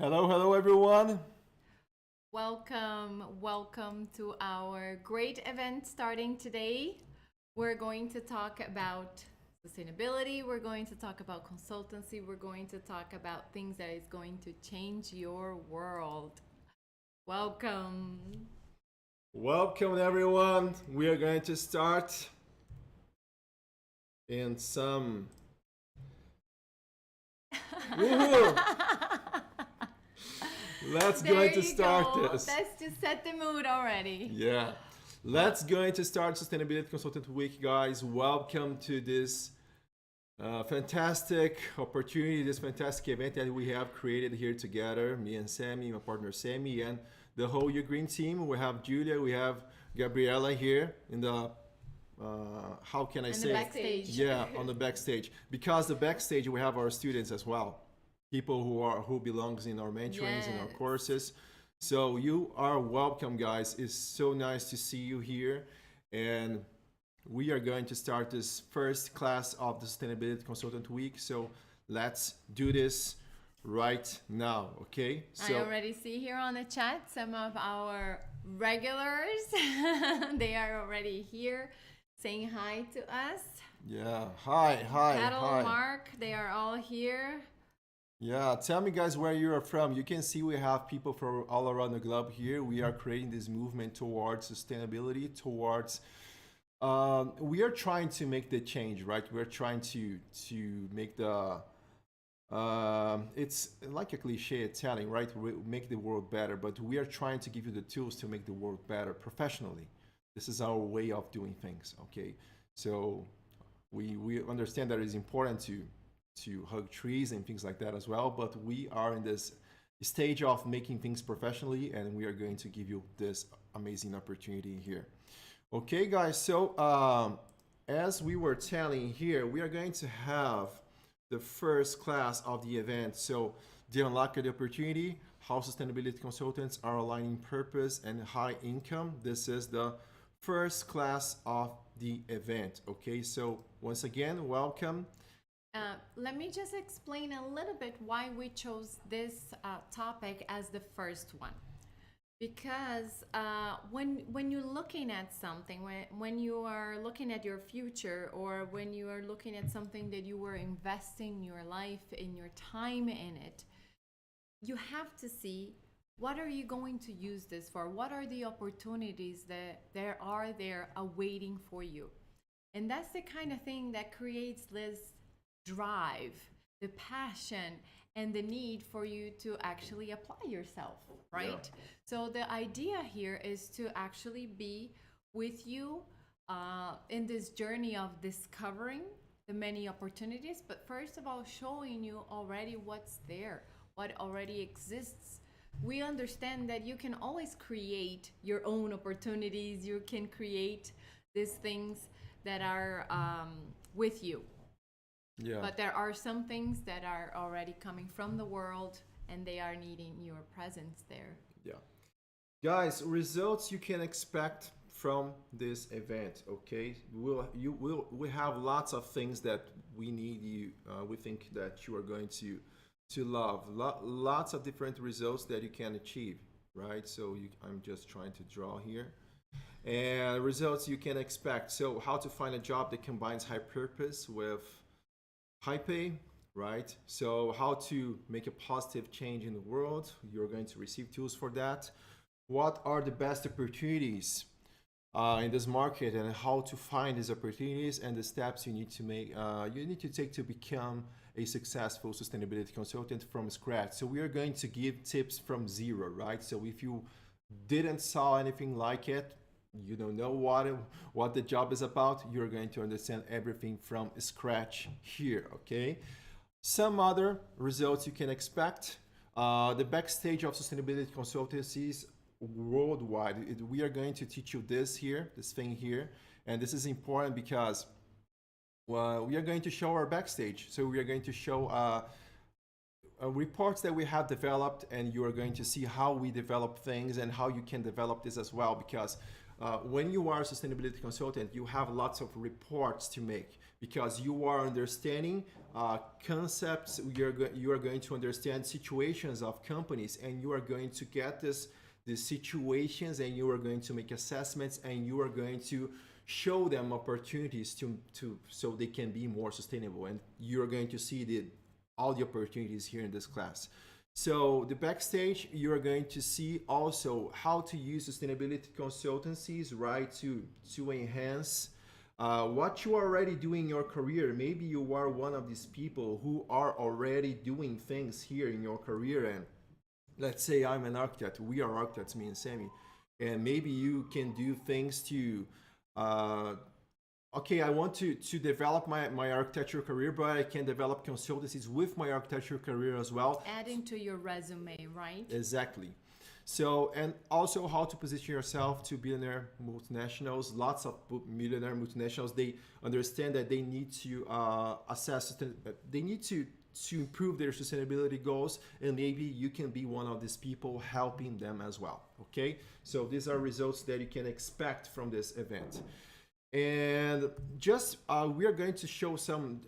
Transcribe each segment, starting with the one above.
Hello, hello everyone. Welcome to our great event starting today. We're going to talk about sustainability, we're going to talk about consultancy, we're going to talk about things that is going to change your world. Welcome. Welcome everyone. We are going to start in some woohoo. Let's There going to you start go. this. That's just set the mood already. Yeah. Let's going to start Sustainability Consultant Week, guys. Welcome to this fantastic opportunity, this fantastic event that we have created here together. Me and Sammy, my partner Sammy, and the whole U Green team. We have Julia, we have Gabriela here in the how can I In the say? backstage. Yeah, on the backstage. Because the backstage we have our students as well, people who belongs in our mentorings and our Yes. courses. So you are welcome, guys. It's so nice to see you here, and we are going to start this first class of the Sustainability Consultant Week. So let's do this right now, okay? I already see here on the chat some of our regulars. They are already here saying hi to us. yeah, hi, hi, Petal, hi. Mark, they are all here. Yeah, tell me, guys, where you are from. You can see we have people from all around the globe here. We are creating this movement towards sustainability, towards we are trying to make the change, right? We're trying to make the it's like a cliche telling, right? We make the world better, but we are trying to give you the tools to make the world better professionally. This is our way of doing things, okay? So we understand that it is important to hug trees and things like that as well, but we are in this stage of making things professionally, and we are going to give you this amazing opportunity here. Okay, guys, so as we were telling here, we are going to have the first class of the event. So the unlock the opportunity, how sustainability consultants are aligning purpose and high income. This is the first class of the event. Okay, so once again, welcome. Let me just explain a little bit why we chose this topic as the first one. Because when you're looking at something, when you are looking at your future, or when you are looking at something that you were investing your life in your time in it, you have to see what are you going to use this for? What are the opportunities that there awaiting for you? And that's the kind of thing that creates this drive, the passion, and the need for you to actually apply yourself, right? Yeah. So the idea here is to actually be with you in this journey of discovering the many opportunities, but first of all, showing you already what's there, what already exists. We understand that you can always create your own opportunities, you can create these things that are with you. Yeah. But there are some things that are already coming from the world and they are needing your presence there. Yeah. Guys, results you can expect from this event, okay? We have lots of things that we need you we think that you are going to love. Lots of different results that you can achieve, right? So I'm just trying to draw here. And results you can expect. So how to find a job that combines high purpose with high pay, right? So how to make a positive change in the world. You're going to receive tools for that. What are the best opportunities in this market, and how to find these opportunities, and the steps you need to make, you need to take to become a successful sustainability consultant from scratch. So we are going to give tips from zero, right? So if you didn't saw anything like it, you don't know what the job is about, you're going to understand everything from scratch here, okay? Some other results you can expect. The backstage of sustainability consultancies worldwide. We are going to teach you this thing here, and this is important because we are going to show our backstage. So we are going to show reports that we have developed, and you are going to see how we develop things and how you can develop this as well. Because when you are a sustainability consultant, you have lots of reports to make because you are understanding concepts. You are going to understand situations of companies, and you are going to get these situations, and you are going to make assessments, and you are going to show them opportunities to so they can be more sustainable. And you're going to see all the opportunities here in this class. So the backstage, you're going to see also how to use sustainability consultancies, right, to enhance what you are already doing in your career. Maybe you are one of these people who are already doing things here in your career, and let's say I'm an architect. We are architects, me and Sammy, and maybe you can do things to okay, I want to develop my architecture career, but I can develop consultancies with my architecture career as well. Adding to your resume, right? Exactly. So, and also how to position yourself to billionaire multinationals. Lots of millionaire multinationals, they understand that they need to they need to improve their sustainability goals, and maybe you can be one of these people helping them as well. Okay, so these are results that you can expect from this event. And just we are going to show some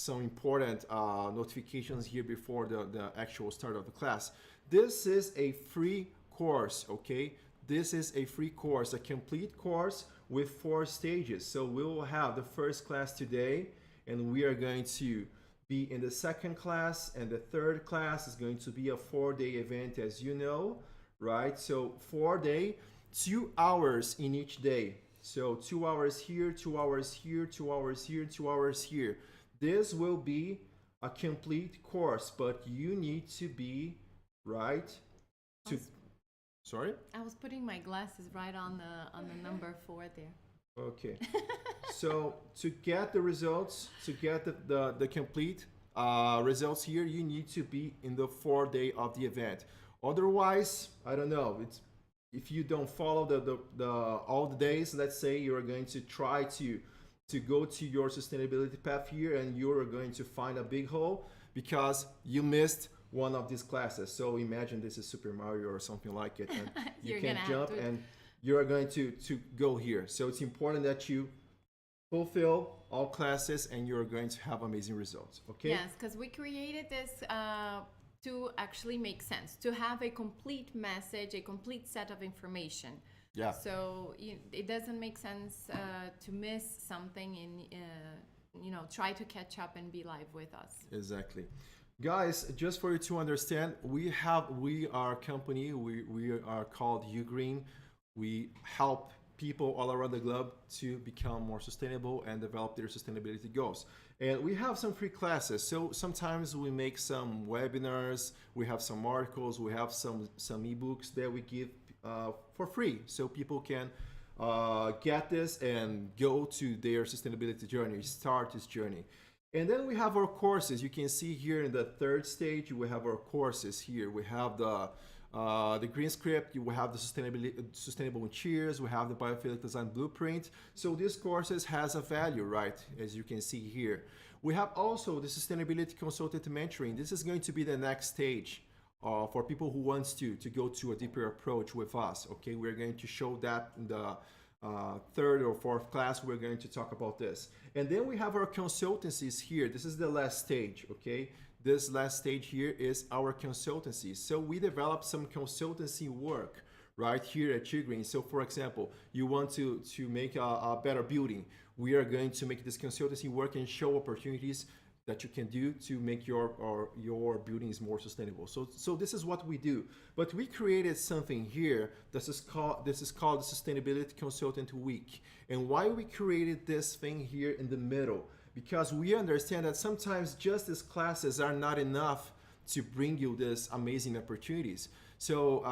important notifications here before the actual start of the class. This is a free course, okay? This is a free course, a complete course with 4 stages. So we will have the first class today, and we are going to be in the second class, and the third class is going to be a 4-day event, as you know, right? So 4-day, 2 hours in each day. So 2 hours here, 2 hours here, 2 hours here, 2 hours here. This will be a complete course, but you need to be right to. Sorry? I was putting my glasses right on the number 4 there. Okay. So to get the results, to get the complete results here, you need to be in the 4-day of the event. Otherwise, I don't know. If you don't follow all the days, let's say you're going to try to go to your sustainability path here, and you're going to find a big hole because you missed one of these classes. So imagine this is Super Mario or something like it, and you can jump and you're going to go here. So it's important that you fulfill all classes, and you're going to have amazing results. Okay? Yes, because we created this to actually make sense, to have a complete message, a complete set of information. Yeah. So it doesn't make sense to miss something and try to catch up and be live with us. Exactly. Guys, just for you to understand, we are a company, we are called Ugreen. We help people all around the globe to become more sustainable and develop their sustainability goals. And we have some free classes. So sometimes we make some webinars, we have some articles, we have some ebooks that we give for free, so people can get this and go to their sustainability journey, start this journey. And then we have our courses. You can see here in the 3rd stage, we have our courses here. We have the green script, we have the sustainable cheers, we have the biophilic design blueprint. So these courses has a value, right? As you can see here. We have also the sustainability consultant mentoring. This is going to be the next stage for people who wants to go to a deeper approach with us. Okay, we're going to show that in the 3rd or 4th class. We're going to talk about this. And then we have our consultancies here. This is the last stage, okay? This last stage here is our consultancy. So we develop some consultancy work right here at Ugreen. So for example, you want to make a better building. We are going to make this consultancy work and show opportunities that you can do to make your buildings more sustainable. So this is what we do. But we created something here. This is called the Sustainability Consultant Week. And why we created this thing here in the middle? Because we understand that sometimes just these classes are not enough to bring you these amazing opportunities. So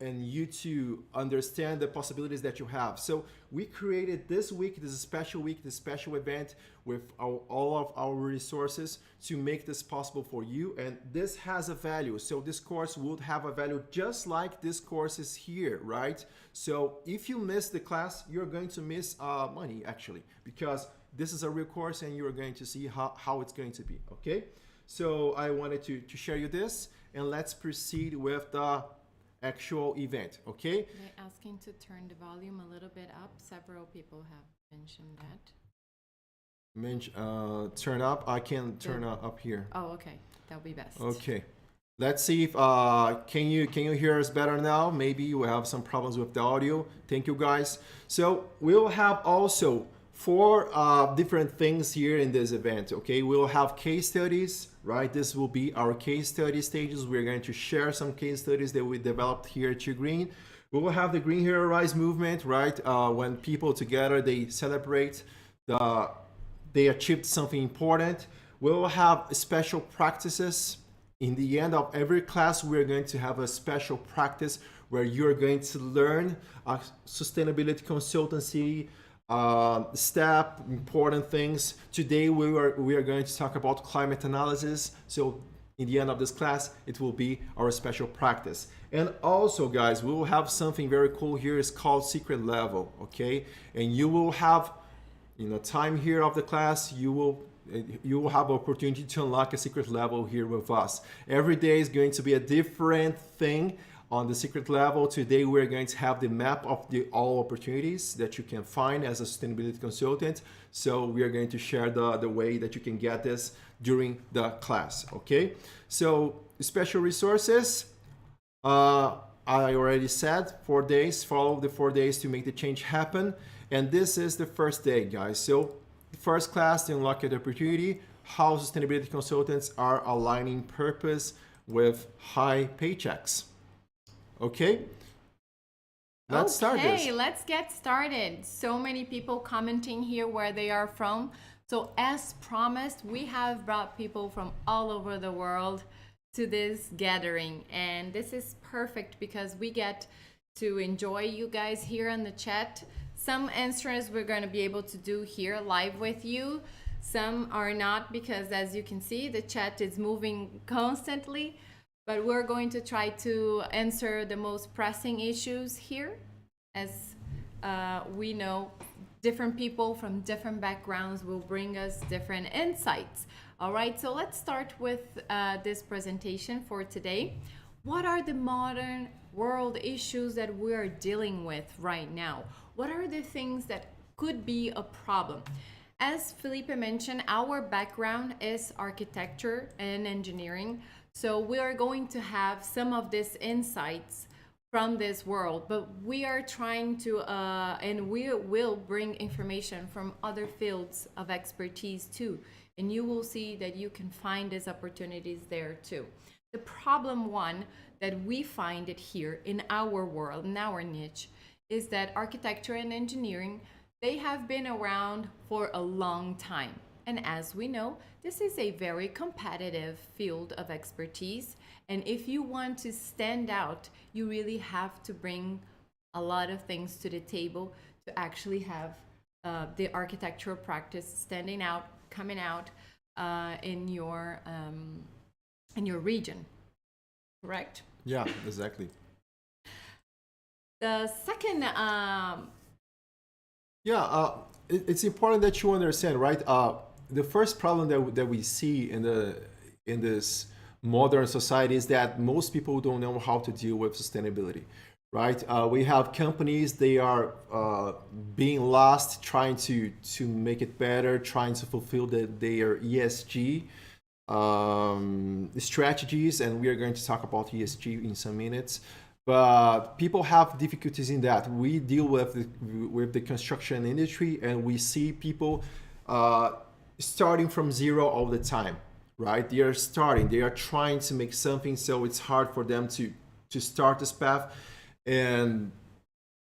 and you to understand the possibilities that you have. So we created this week, this special week, this special event with all of our resources to make this possible for you. And this has a value. So this course would have a value just like this course is here, right? So if you miss the class, you're going to miss money actually, because this is a real course and you're going to see how it's going to be, okay? So I wanted to share you this, and let's proceed with the actual event, okay? They're asking to turn the volume a little bit up. Several people have mentioned that. Turn up. I can turn up here. Oh, okay. That'll be best. Okay. Let's see if can you hear us better now? Maybe we have some problems with the audio. Thank you guys. So we'll have also four different things here in this event. Okay, we'll have case studies, right? This will be our case study stages. We're going to share some case studies that we developed here at Green. We will have the Green Hero Rise movement, right? When people together they celebrate they achieved something important. We'll have special practices. In the end of every class, we're going to have a special practice where you're going to learn sustainability consultancy step, important things. Today we are going to talk about climate analysis. So in the end of this class, it will be our special practice. And also, guys, we will have something very cool here. It's called secret level, okay? And you will have, time here of the class, you will have opportunity to unlock a secret level here with us. Every day is going to be a different thing on the secret level. Today we're going to have the map of all opportunities that you can find as a sustainability consultant. So we are going to share the way that you can get this during the class, okay? So special resources, I already said 4 days, follow the 4 days to make the change happen. And this is the first day, guys. So first class, to unlock the opportunity, how sustainability consultants are aligning purpose with high paychecks. Okay, let's start this. Okay, let's get started. So many people commenting here where they are from. So as promised, we have brought people from all over the world to this gathering. And this is perfect because we get to enjoy you guys here in the chat. Some answers we're going to be able to do here live with you. Some are not because, as you can see, the chat is moving constantly. But we're going to try to answer the most pressing issues here. As we know, different people from different backgrounds will bring us different insights. All right, so let's start with this presentation for today. What are the modern world issues that we're dealing with right now? What are the things that could be a problem? As Felipe mentioned, our background is architecture and engineering. So we are going to have some of these insights from this world, but we are trying to, and we will bring information from other fields of expertise too. And you will see that you can find these opportunities there too. The problem one that we find it here in our world, in our niche, is that architecture and engineering, they have been around for a long time. And as we know, this is a very competitive field of expertise. And if you want to stand out, you really have to bring a lot of things to the table to actually have the architectural practice standing out, coming out in your region, correct? Yeah, exactly. The second, it's important that you understand, right? The first problem that we see in this modern society is that most people don't know how to deal with sustainability, right? We have companies, they are being lost trying to make it better, trying to fulfill their ESG strategies, and we are going to talk about ESG in some minutes. But people have difficulties in that. We deal with the construction industry, and we see people starting from zero all the time, right? They are trying to make something, so it's hard for them to start this path. And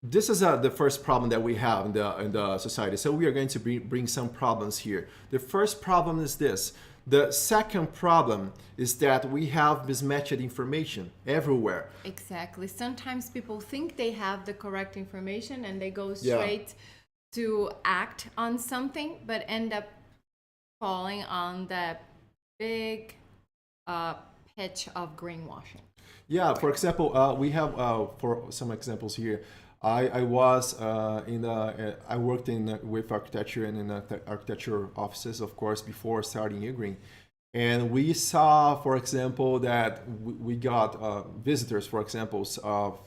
this is the first problem that we have in the society. So we are going to bring some problems here. The first problem is this. The second problem is that we have mismatched information everywhere. Exactly. Sometimes people think they have the correct information and they go straight to act on something, but end up falling on the big pitch of greenwashing. Yeah, for example, we have for some examples here. I worked with architecture and in architecture offices, of course, before starting Ugreen. And we saw, for example, that we got visitors, for example, of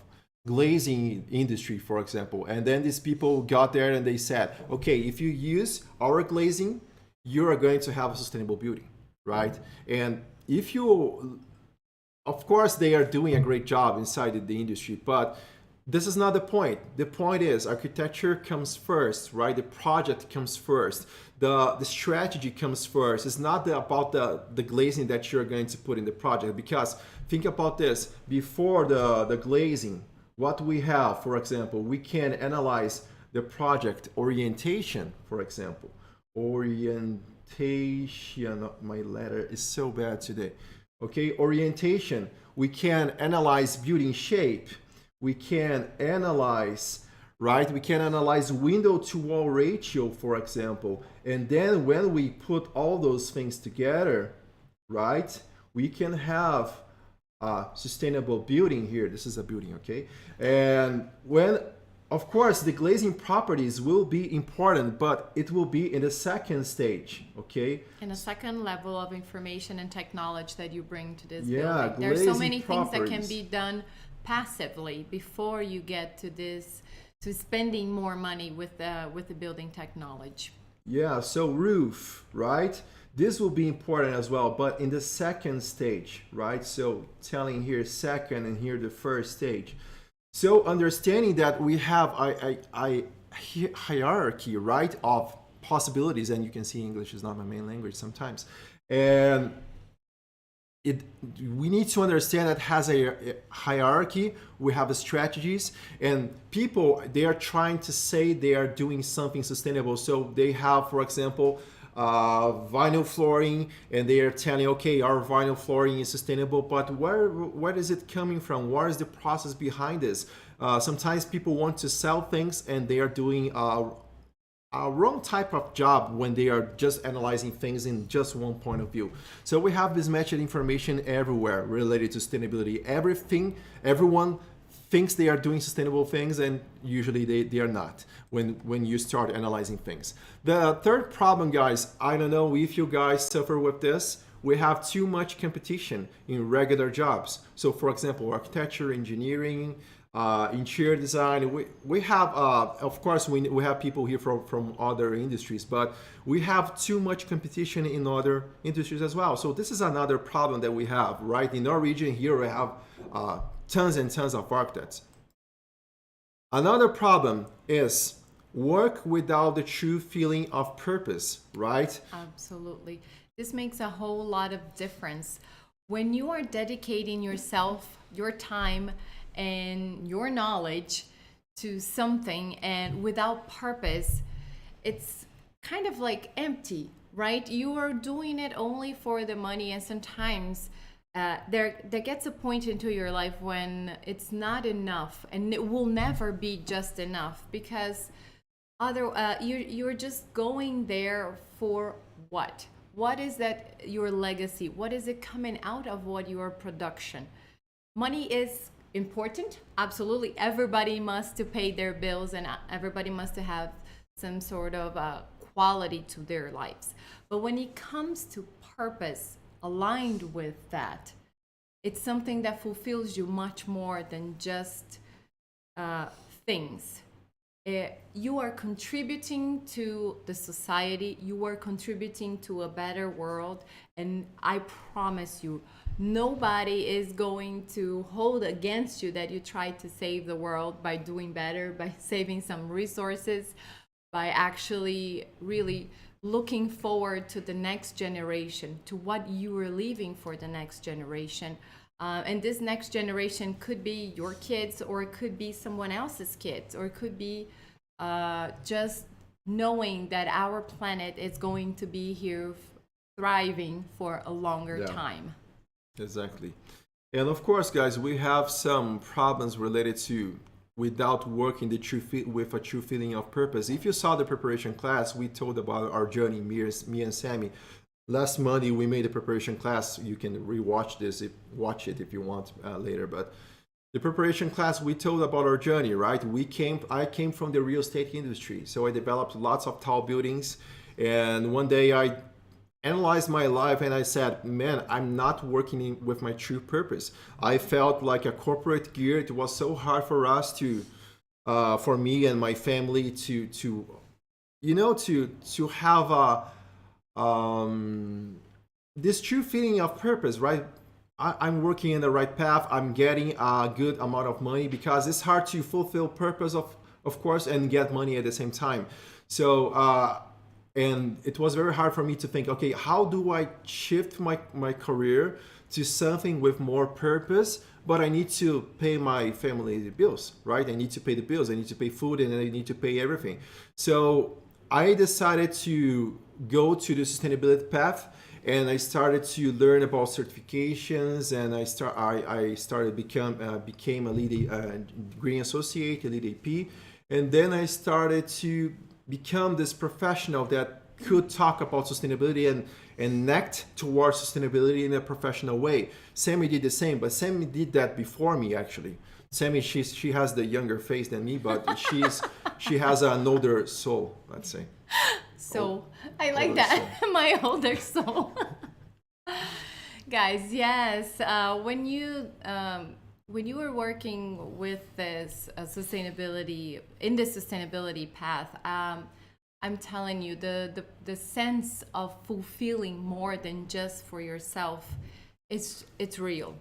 glazing industry, for example. And then these people got there and they said, okay, if you use our glazing, you are going to have a sustainable building, right? And if you, of course, they are doing a great job inside the industry, but this is not the point. The point is architecture comes first, right? The project comes first. The strategy comes first. It's not about the glazing that you're going to put in the project, because think about this. Before the glazing, what we have, for example, we can analyze the project orientation, for example. Orientation, my letter is so bad today. Okay, orientation. We can analyze building shape. We can analyze, right? We can analyze window to wall ratio, for example. And then when we put all those things together, right, we can have a sustainable building here. This is a building, okay? And when, of course, the glazing properties will be important, but it will be in the second stage, okay? And a second level of information and technology that you bring to this Yeah, building. There's so glazing many things that can properties. be done passively before you get to this, to spending more money with the building technology. Yeah, so roof, right? This will be important as well, but in the second stage, right? So telling here second and here the first stage. So understanding that we have a hierarchy, right, of possibilities, and you can see English is not my main language sometimes. And it, we need to understand that has a hierarchy. We have the strategies, and people, they are trying to say they are doing something sustainable. So they have, for example, vinyl flooring, and they are telling, okay, our vinyl flooring is sustainable, but where is it coming from? What is the process behind this? Sometimes people want to sell things, and they are doing a wrong type of job when they are just analyzing things in just one point of view. So we have mismatched information everywhere related to sustainability. Everyone thinks they are doing sustainable things, and usually they are not when you start analyzing things. The third problem, guys, I don't know if you guys suffer with this. We have too much competition in regular jobs. So for example, architecture, engineering, interior design. We have, of course, we have people here from other industries, but we have too much competition in other industries as well. So this is another problem that we have, right? In our region here, we have tons and tons of architects. Another problem is work without the true feeling of purpose, right? Absolutely. This makes a whole lot of difference. When you are dedicating yourself, your time, and your knowledge to something and without purpose, it's kind of like empty, right? You are doing it only for the money, and sometimes there gets a point into your life when it's not enough, and it will never be just enough, because you're just going there for what? What is that your legacy? What is it coming out of what your production? Money is important, absolutely. Everybody must to pay their bills, and everybody must to have some sort of quality to their lives. But when it comes to purpose aligned with that, it's something that fulfills you much more than just things. You are contributing to the society, you are contributing to a better world, and I promise you, nobody is going to hold against you that you try to save the world by doing better, by saving some resources, by actually really looking forward to the next generation, to what you are leaving for the next generation. And this next generation could be your kids, or it could be someone else's kids, or it could be just knowing that our planet is going to be here thriving for a longer time. Exactly. And of course, guys, we have some problems related to without working with a true feeling of purpose. If you saw the preparation class, we told about our journey, me and Sammy. Last Monday, we made a preparation class. You can rewatch this, watch it if you want later. But the preparation class, we told about our journey, right? I came from the real estate industry. So I developed lots of tall buildings. And one day I analyzed my life and I said, man, I'm not working with my true purpose. I felt like a corporate gear. It was so hard for us to, for me and my family to, to have this true feeling of purpose, right? I'm working in the right path. I'm getting a good amount of money because it's hard to fulfill purpose of course, and get money at the same time. So, and it was very hard for me to think, okay, how do I shift my career to something with more purpose? But I need to pay my family bills, right? I need to pay the bills. I need to pay food, and I need to pay everything. So I decided to go to the sustainability path, and I started to learn about certifications, and I started became a lead green associate, a lead AP, and then I started to become this professional that could talk about sustainability and act towards sustainability in a professional way. Sammy did the same, but Sammy did that before me actually. Sammy, she has the younger face than me, but she has an older soul, let's say. So I like that. My older soul. Guys, yes. When you were working with this sustainability in the sustainability path, I'm telling you, the sense of fulfilling more than just for yourself, it's real.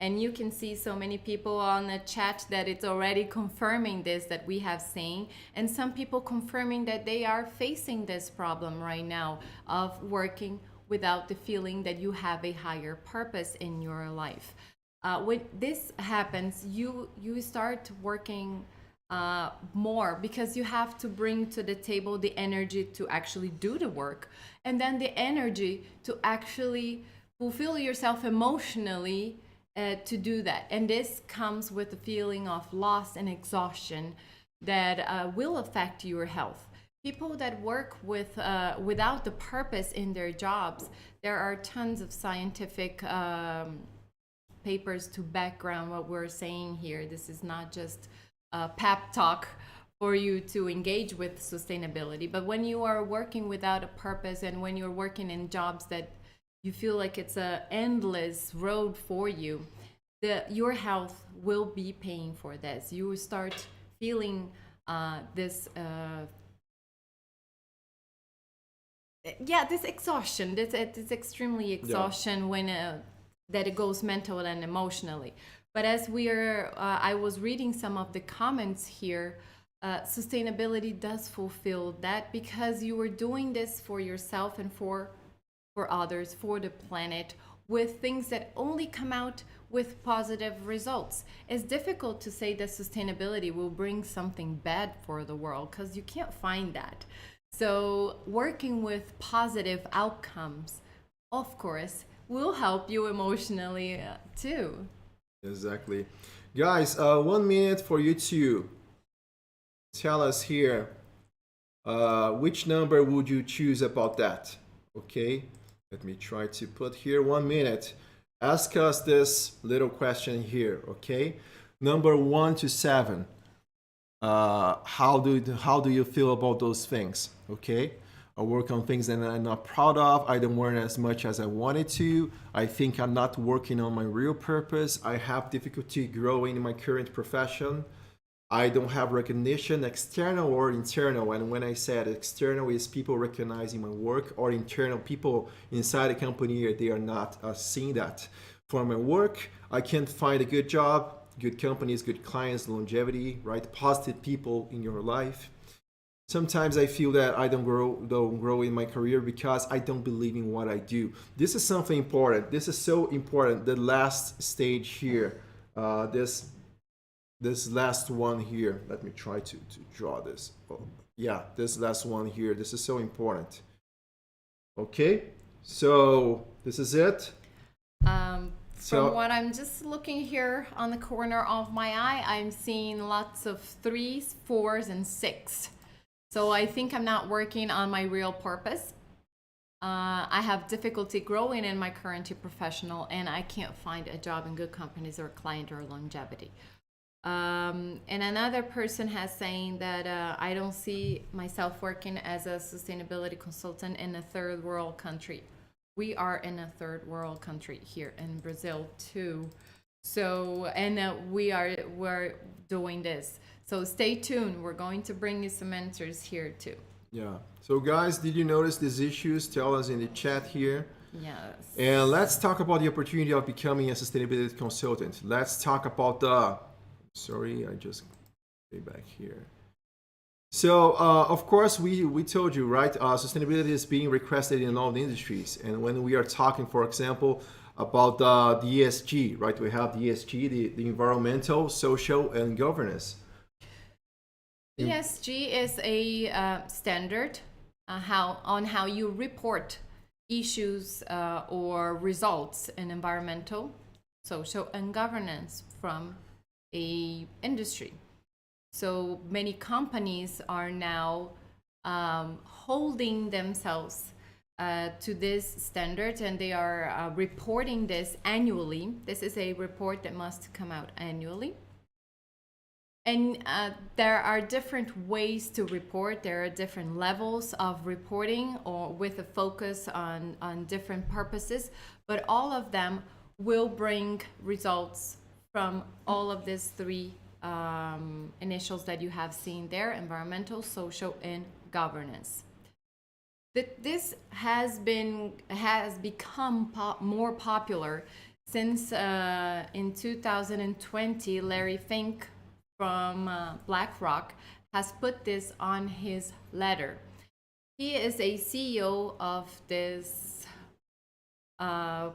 And you can see so many people on the chat that it's already confirming this that we have seen, and some people confirming that they are facing this problem right now of working without the feeling that you have a higher purpose in your life. When this happens, you start working more because you have to bring to the table the energy to actually do the work, and then the energy to actually fulfill yourself emotionally to do that. And this comes with a feeling of loss and exhaustion that will affect your health. People that work without the purpose in their jobs, there are tons of scientific papers to background what we're saying here. This is not just a pep talk for you to engage with sustainability. But when you are working without a purpose, and when you're working in jobs that you feel like it's an endless road for you, your health will be paying for this. You will start feeling this this exhaustion, this extremely exhaustion when that it goes mental and emotionally. But as I was reading some of the comments here, sustainability does fulfill that, because you were doing this for yourself and for others, for the planet, with things that only come out with positive results. It's difficult to say that sustainability will bring something bad for the world, because you can't find that. So working with positive outcomes, of course, will help you emotionally too. Exactly. Guys, 1 minute for you to tell us here which number would you choose about that. Okay, let me try to put here 1 minute. Ask us this little question here. Okay, number 1 to 7. How do you feel about those things? Okay, I work on things that I'm not proud of. I don't learn as much as I wanted to. I think I'm not working on my real purpose. I have difficulty growing in my current profession. I don't have recognition, external or internal. And when I said external, is people recognizing my work, or internal, people inside the company, they are not seeing that. For my work, I can't find a good job, good companies, good clients, longevity, right? Positive people in your life. Sometimes I feel that I don't grow in my career because I don't believe in what I do. This is something important. This is so important. The last stage here, this last one here. Let me try to draw this. Oh, yeah, this last one here. This is so important. Okay, so this is it. From what I'm just looking here on the corner of my eye, I'm seeing lots of 3s, 4s, and 6. So I think I'm not working on my real purpose. I have difficulty growing in my current professional, and I can't find a job in good companies or client or longevity. And another person has saying that I don't see myself working as a sustainability consultant in a third world country. we are in a third world country here in Brazil too. So, and we're doing this. So stay tuned. We're going to bring you some answers here too. Yeah. So guys, did you notice these issues? Tell us in the chat here. Yes. And let's talk about the opportunity of becoming a sustainability consultant. Let's talk about the, sorry, I just stay back here. So, of course, we told you, right? Sustainability is being requested in all the industries. And when we are talking, for example, about the ESG, right? We have the ESG, the environmental, social, and governance. ESG is a standard how you report issues or results in environmental, social, and governance from a industry. So many companies are now holding themselves to this standard, and they are reporting this annually. This is a report that must come out annually. And there are different ways to report. There are different levels of reporting, or with a focus on different purposes, but all of them will bring results from all of these three initials that you have seen there: environmental, social, and governance. This has become more popular since in 2020, Larry Fink from BlackRock has put this on his letter. He is a CEO of this, now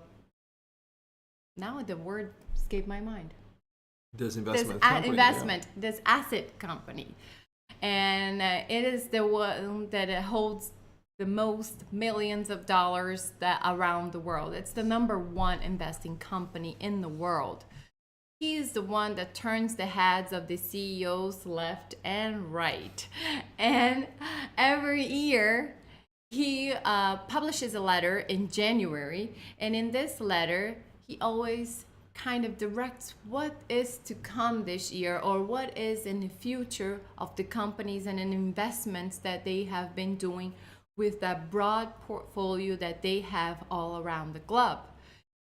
the word escaped my mind. This investment This asset company. And it is the one that holds the most millions of dollars around the world. It's the #1 investing company in the world. He is the one that turns the heads of the CEOs left and right. And every year, he publishes a letter in January. And in this letter, he always kind of directs what is to come this year, or what is in the future of the companies and investments that they have been doing with that broad portfolio that they have all around the globe.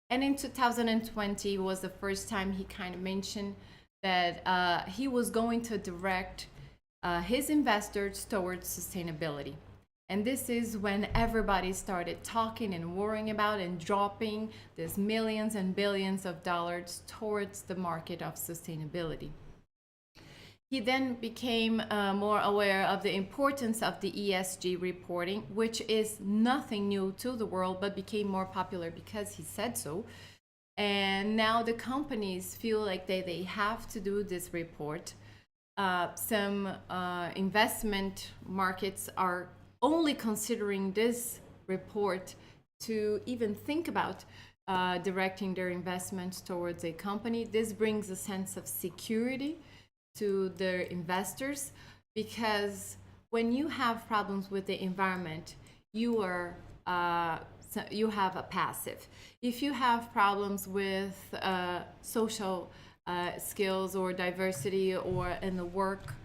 And in 2020 was the first time he kind of mentioned that he was going to direct his investors towards sustainability. And this is when everybody started talking and worrying about and dropping these millions and billions of dollars towards the market of sustainability. He then became more aware of the importance of the ESG reporting, which is nothing new to the world, but became more popular because he said so. And now the companies feel like they have to do this report. Some investment markets are only considering this report to even think about directing their investments towards a company. This brings a sense of security to their investors, because when you have problems with the environment, you have a passive. If you have problems with social skills or diversity, or in the work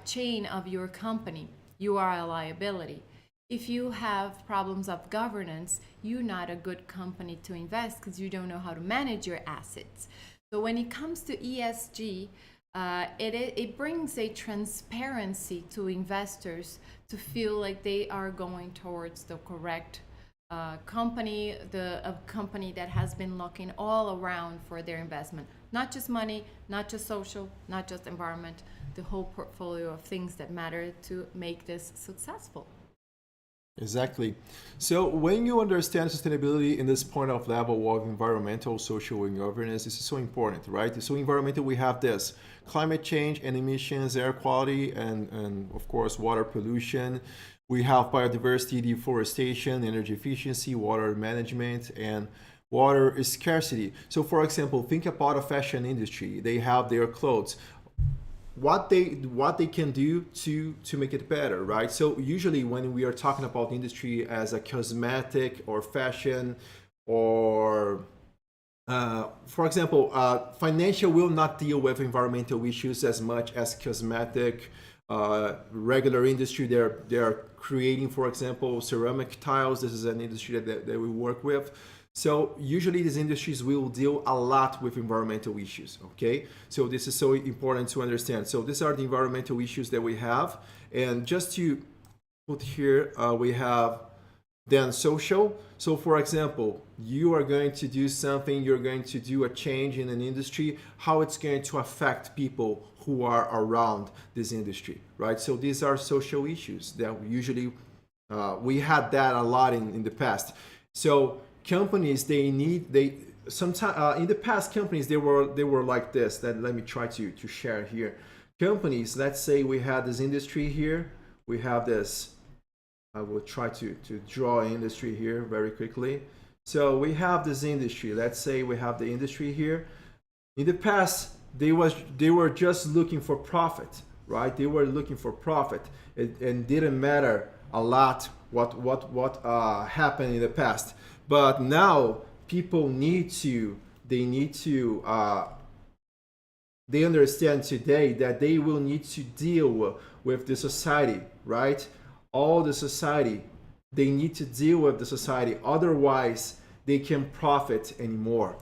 chain of your company, you are a liability. If you have problems of governance, you're not a good company to invest because you don't know how to manage your assets. So when it comes to ESG, it brings a transparency to investors to feel like they are going towards the correct company, a company that has been looking all around for their investment. Not just money, not just social, not just environment, the whole portfolio of things that matter to make this successful. Exactly. So when you understand sustainability in this point of level of environmental, social, and governance, this is so important, right? So environmental, we have this: climate change and emissions, air quality, and of course, water pollution. We have biodiversity, deforestation, energy efficiency, water management, and water scarcity. So for example, think about a fashion industry. They have their clothes. What they can do to make it better, right? So usually when we are talking about the industry as a cosmetic or fashion, or for example, financial will not deal with environmental issues as much as cosmetic regular industry. They're creating, for example, ceramic tiles. This is an industry that we work with. So usually these industries will deal a lot with environmental issues, okay? So this is so important to understand. So these are the environmental issues that we have. And just to put here, we have then social. So for example, you are going to do something, you're going to do a change in an industry, how it's going to affect people who are around this industry, right? So these are social issues that we usually, we had that a lot in the past. So companies, sometimes in the past, companies, they were like this. That let me try to share here. Companies, let's say we had this industry here, we have this, I will try to draw industry here very quickly. So we have this industry, let's say we have the industry here. In the past, they were just looking for profit, right? They were looking for profit. And didn't matter a lot what happened in the past. But now people they understand today that they will need to deal with the society, right? All the society, they need to deal with the society, otherwise they can profit anymore.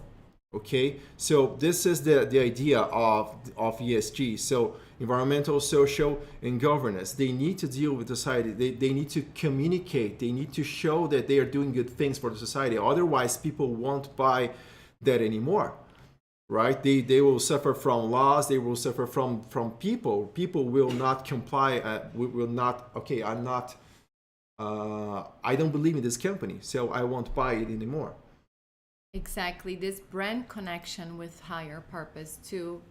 Okay, so this is the idea of ESG. So environmental, social, and governance, they need to deal with society. They need to communicate. They need to show that they are doing good things for the society. Otherwise, people won't buy that anymore, right? They will suffer from laws. They will suffer from people. People will not comply. Will not. Okay, I'm not. I don't believe in this company, so I won't buy it anymore. Exactly. This brand connection with higher purpose too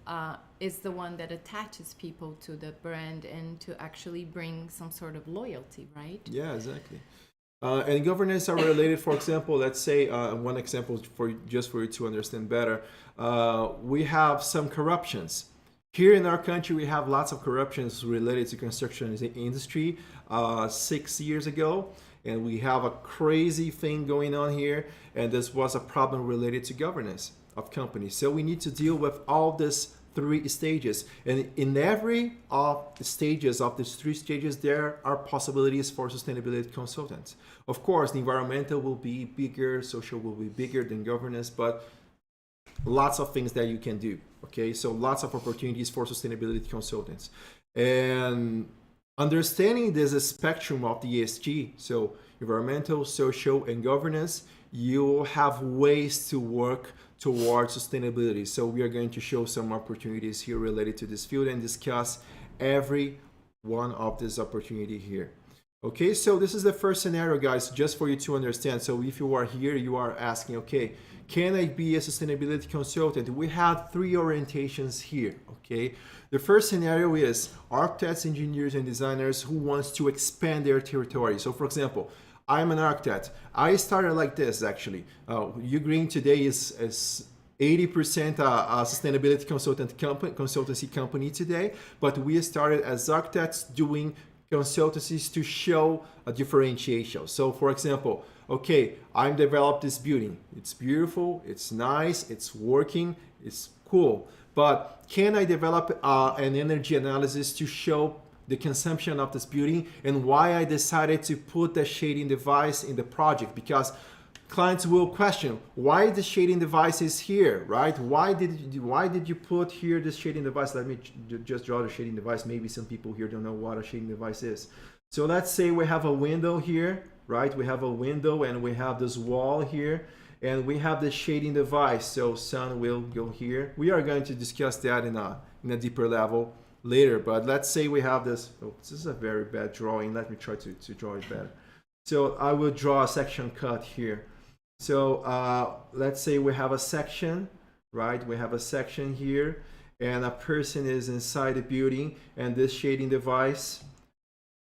is the one that attaches people to the brand and to actually bring some sort of loyalty, right? Yeah, exactly. And governance are related. For example, let's say one example for you to understand better. We have some corruptions. Here in our country, we have lots of corruptions related to construction industry 6 years ago. And we have a crazy thing going on here, and this was a problem related to governance of companies. So we need to deal with all these 3 stages, and in every of the stages of these 3 stages, there are possibilities for sustainability consultants. Of course, the environmental will be bigger, social will be bigger than governance, but lots of things that you can do. Okay, so lots of opportunities for sustainability consultants. And understanding this spectrum of the ESG, so environmental, social, and governance, you will have ways to work towards sustainability. So we are going to show some opportunities here related to this field and discuss every one of these opportunities here. Okay, so this is the first scenario, guys, just for you to understand. So if you are here, you are asking, okay, can I be a sustainability consultant? We have 3 orientations here, okay? The first scenario is architects, engineers, and designers who wants to expand their territory. So for example, I'm an architect. I started like this, actually. Ugreen today is 80% a sustainability consultancy company today, but we started as architects doing consultancies to show a differentiation. So for example, okay, I'm developed this building. It's beautiful, it's nice, it's working, it's cool. But can I develop an energy analysis to show the consumption of this building and why I decided to put the shading device in the project? Because clients will question why the shading device is here, right? Why did you put here this shading device? Let me just draw the shading device. Maybe some people here don't know what a shading device is. So let's say we have a window here, right? We have a window and we have this wall here, and we have the shading device. So sun will go here. We are going to discuss that in a deeper level later, but let's say we have this. Oh, this is a very bad drawing. Let me try to draw it better. So I will draw a section cut here. So let's say we have a section, right? We have a section here, and a person is inside the building, and this shading device,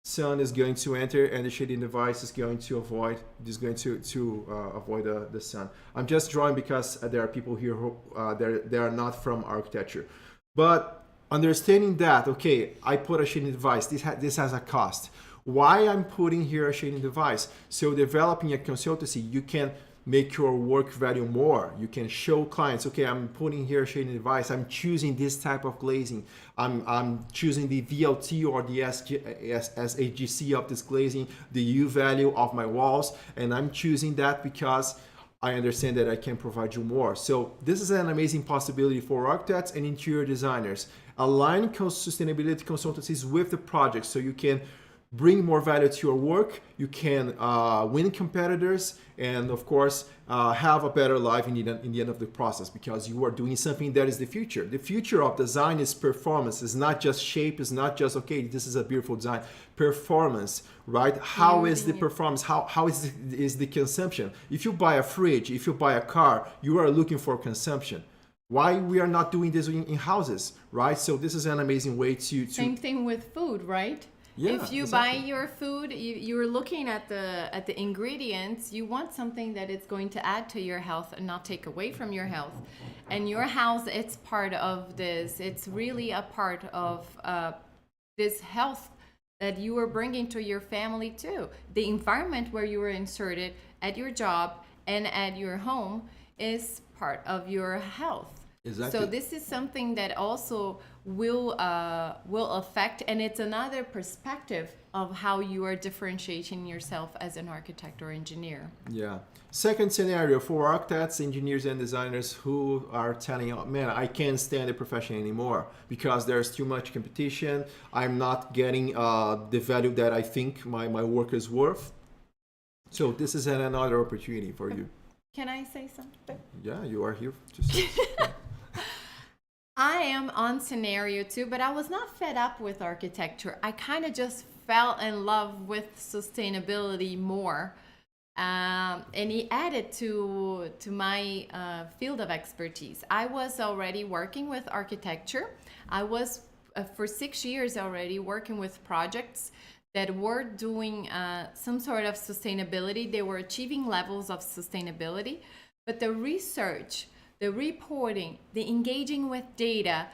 sun is going to enter, and the shading device is going to avoid avoid the sun. I'm just drawing because there are people here who they are not from architecture, but understanding that, okay, I put a shading device. This has a cost. Why I'm putting here a shading device? So developing a consultancy, you can make your work value more. You can show clients, okay, I'm putting here a shading device, I'm choosing this type of glazing, I'm choosing the VLT or the SHGC of this glazing, the U value of my walls, and I'm choosing that because I understand that I can provide you more. So this is an amazing possibility for architects and interior designers. Align sustainability consultancies with the project so you can bring more value to your work, you can win competitors, and of course have a better life in the end of the process, because you are doing something that is the future. The future of design is performance. It's not just shape, it's not just, okay, this is a beautiful design. Performance, right? How is the performance? How is the consumption? If you buy a fridge, if you buy a car, you are looking for consumption. Why we are not doing this in houses, right? So this is an amazing way to... Same thing with food, right? Yeah, if you exactly. buy your food, you're looking at the ingredients. You want something that it's going to add to your health and not take away from your health. And your house, it's part of this. It's really a part of this health that you are bringing to your family too. The environment where you are inserted at your job and at your home is part of your health. Exactly. So this is something that also will affect, and it's another perspective of how you are differentiating yourself as an architect or engineer. Yeah. Second scenario for architects, engineers, and designers who are telling you, man, I can't stand the profession anymore because there's too much competition. I'm not getting the value that I think my work is worth. So this is another opportunity for you. Can I say something? Yeah, you are here to say. I am on scenario 2, but I was not fed up with architecture. I kind of just fell in love with sustainability more. And he added to my field of expertise. I was already working with architecture. I was for 6 years already working with projects that were doing some sort of sustainability. They were achieving levels of sustainability, but the research, the reporting, the engaging with data,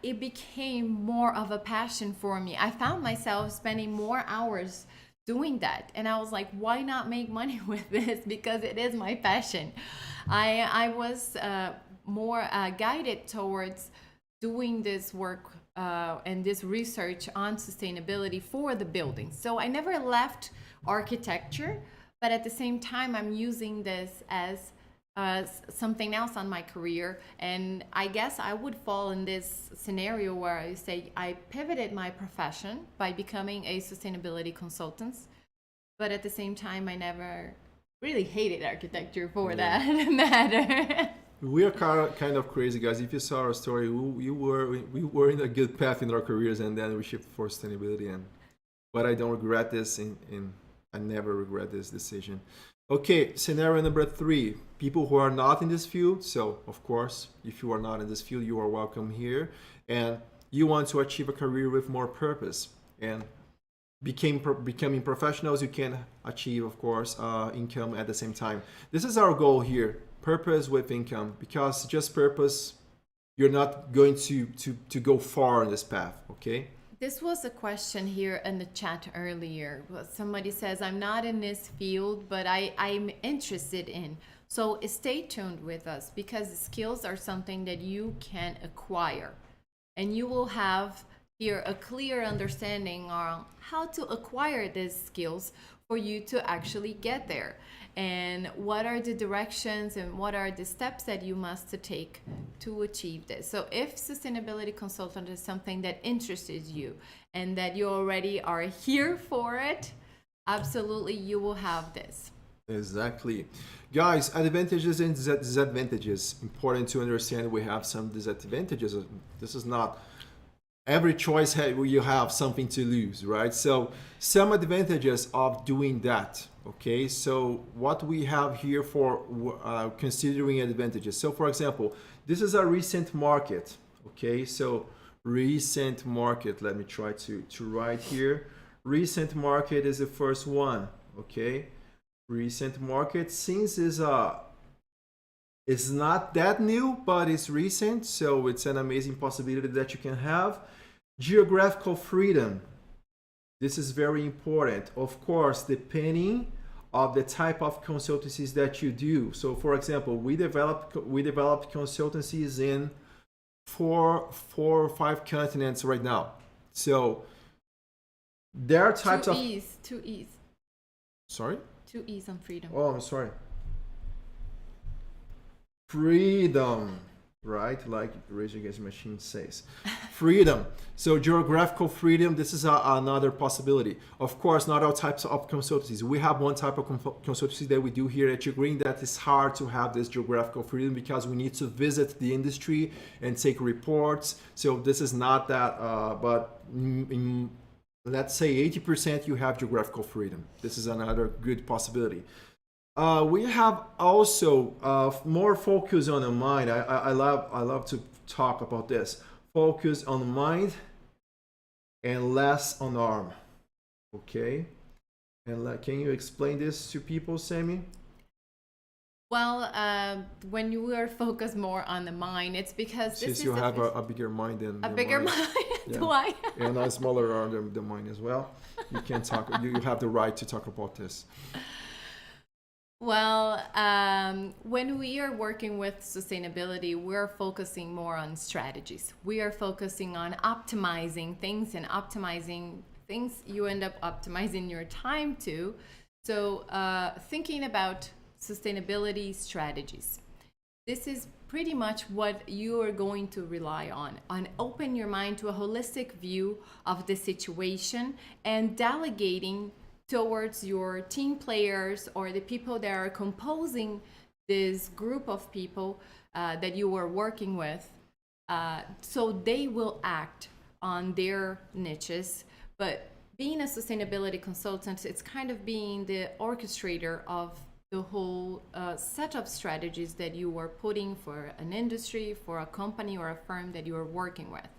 it became more of a passion for me. I found myself spending more hours doing that, and I was like, why not make money with this? Because it is my passion. I was more guided towards doing this work and this research on sustainability for the buildings. So I never left architecture, but at the same time, I'm using this as something else on my career. And I guess I would fall in this scenario where I say I pivoted my profession by becoming a sustainability consultant, but at the same time I never really hated architecture for that matter. We are kind of crazy, guys. If you saw our story, we were in a good path in our careers, and then we shifted for sustainability. But I don't regret this, and I never regret this decision. Okay, scenario number 3, people who are not in this field. So, of course, if you are not in this field, you are welcome here. And you want to achieve a career with more purpose. And becoming professionals, you can achieve, of course, income at the same time. This is our goal here, purpose with income, because just purpose, you're not going to go far on this path, okay? This was a question here in the chat earlier. Somebody says, I'm not in this field, but I'm interested in. So stay tuned with us, because skills are something that you can acquire. And you will have here a clear understanding on how to acquire these skills for you to actually get there. And what are the directions and what are the steps that you must take to achieve this. So if sustainability consultant is something that interests you and that you already are here for it, absolutely you will have this. Exactly. Guys, advantages and disadvantages. Important to understand we have some disadvantages. This is not every choice you have something to lose, right? So some advantages of doing that. Okay, so what we have here for considering advantages. So for example, this is a recent market. Okay, so recent market, let me try to write here. Recent market is the first one. Okay, recent market, since it's not that new, but it's recent, so it's an amazing possibility that you can have. Geographical freedom. This is very important. Of course, depending of the type of consultancies that you do. So for example, we developed consultancies in four or five continents right now. So there are types of Two E's. sorry. Two E's on freedom. Oh, I'm sorry. Freedom, right? Like Rage Against the Machine says. Freedom. So geographical freedom, this is another possibility. Of course, not all types of consultancies. We have one type of consultancy that we do here at Green that is hard to have this geographical freedom because we need to visit the industry and take reports. So this is not that, but let's say 80% you have geographical freedom. This is another good possibility. We have also more focus on the mind. I love to talk about this. Focus on the mind and less on arm. Okay? And can you explain this to people, Sammy? Well, when you are focused more on the mind, it's because this Since is you have a bigger mind than a your bigger mind. mind. Do I? And a smaller arm than the mind as well. You can talk. You have the right to talk about this. Well, when we are working with sustainability, we're focusing more on strategies. We are focusing on optimizing things, and optimizing things, you end up optimizing your time too. So thinking about sustainability strategies. This is pretty much what you are going to rely on open your mind to a holistic view of the situation and delegating towards your team players or the people that are composing this group of people that you are working with, so they will act on their niches. But being a sustainability consultant, it's kind of being the orchestrator of the whole set of strategies that you are putting for an industry, for a company or a firm that you are working with.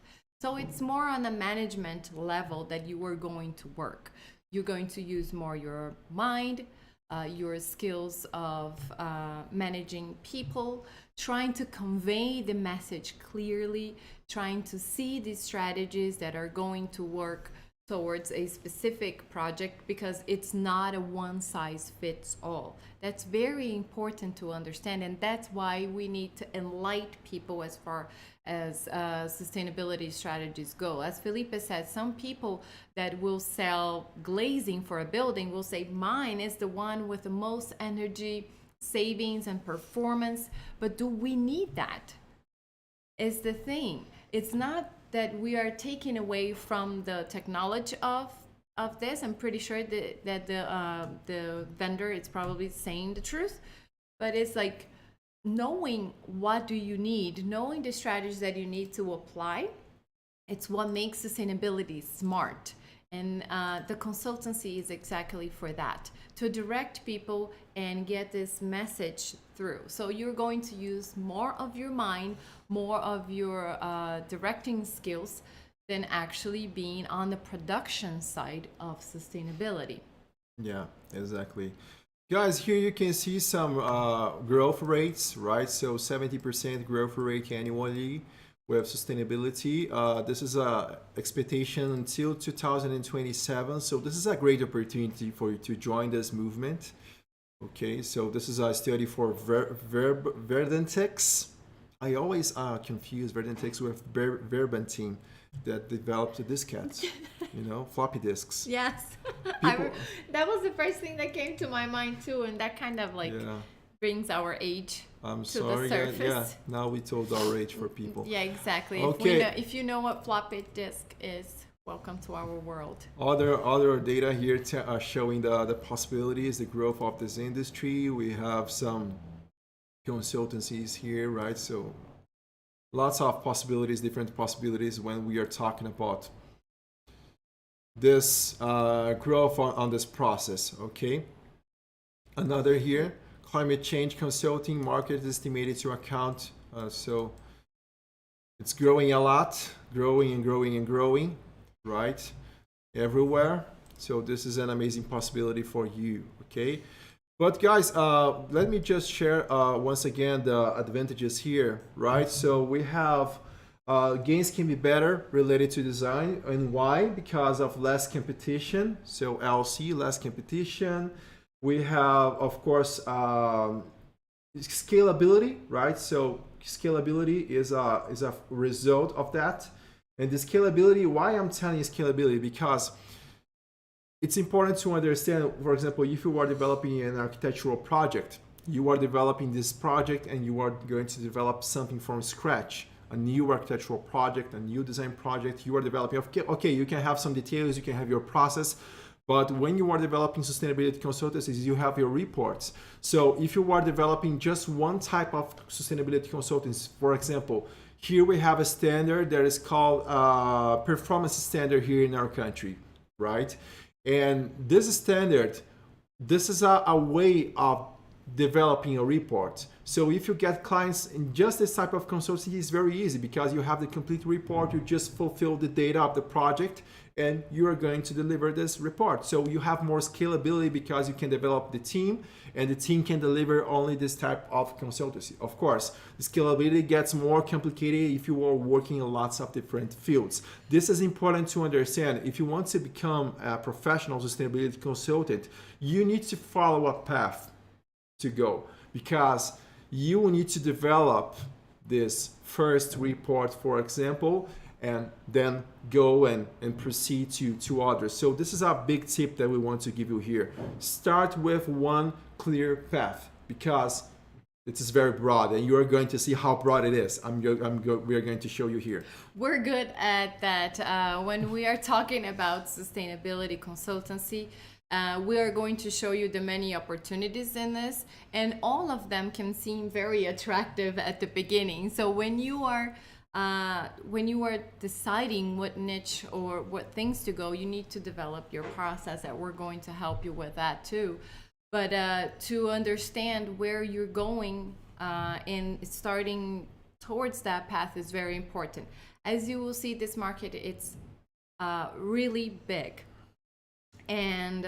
So it's more on the management level that you are going to work. You're going to use more your mind, your skills of managing people, trying to convey the message clearly, trying to see these strategies that are going to work towards a specific project, because it's not a one size fits all. That's very important to understand, and that's why we need to enlighten people as far as sustainability strategies go. As Felipe said, some people that will sell glazing for a building will say mine is the one with the most energy savings and performance, but do we need that? Is the thing. It's not that we are taking away from the technology of this. I'm pretty sure that the vendor is probably saying the truth, but it's like knowing what do you need, knowing the strategies that you need to apply. It's what makes sustainability smart. And the consultancy is exactly for that, to direct people and get this message through. So you're going to use more of your mind, more of your directing skills than actually being on the production side of sustainability. Yeah, exactly. Guys, here you can see some growth rates, right? So 70% growth rate annually with sustainability. This is a expectation until 2027. So this is a great opportunity for you to join this movement. Okay, so this is a study for Verdantex. I always confuse Verdantex with Verbantim that developed the diskettes, floppy disks. Yes. People- That was the first thing that came to my mind too, and that kind of Yeah, brings our age I'm to sorry. the surface. Yeah, now we told our age for people. Yeah, exactly. Okay. If you know what floppy disk is, welcome to our world. Other data here showing the possibilities, the growth of this industry. We have some consultancies here, right? So lots of possibilities, different possibilities when we are talking about this growth on this process. Okay. Another here, climate change consulting market is estimated to account. So it's growing a lot, growing and growing and growing, right? Everywhere. So this is an amazing possibility for you. Okay. But guys, let me just share once again the advantages here, right? So we have gains can be better related to design, and why? Because of less competition. So LC, less competition, We have, of course, scalability, right? So scalability is a result of that. And the scalability, why I'm telling you scalability, because it's important to understand, for example, if you are developing an architectural project, you are developing this project and you are going to develop something from scratch, a new architectural project, a new design project. You are developing, okay, you can have some details, you can have your process, but when you are developing sustainability consultancies, you have your reports. So if you are developing just one type of sustainability consultants, for example, here we have a standard that is called performance standard here in our country, right? And this standard, this is a way of developing a report. So if you get clients in just this type of consultancy, it's very easy because you have the complete report. You just fulfill the data of the project and you are going to deliver this report. So you have more scalability because you can develop the team and the team can deliver only this type of consultancy. Of course, the scalability gets more complicated if you are working in lots of different fields. This is important to understand. If you want to become a professional sustainability consultant, you need to follow a path to go because you will need to develop this first report, for example, and then go and proceed to others. So this is a big tip that we want to give you here. Start with one clear path because it is very broad and you are going to see how broad it is. We are going to show you here. We're good at that. When we are talking about sustainability consultancy, we are going to show you the many opportunities in this, and all of them can seem very attractive at the beginning. So when you are deciding what niche or what things to go, you need to develop your process, and we're going to help you with that too. But to understand where you're going and starting towards that path is very important. As you will see, this market, it's really big. And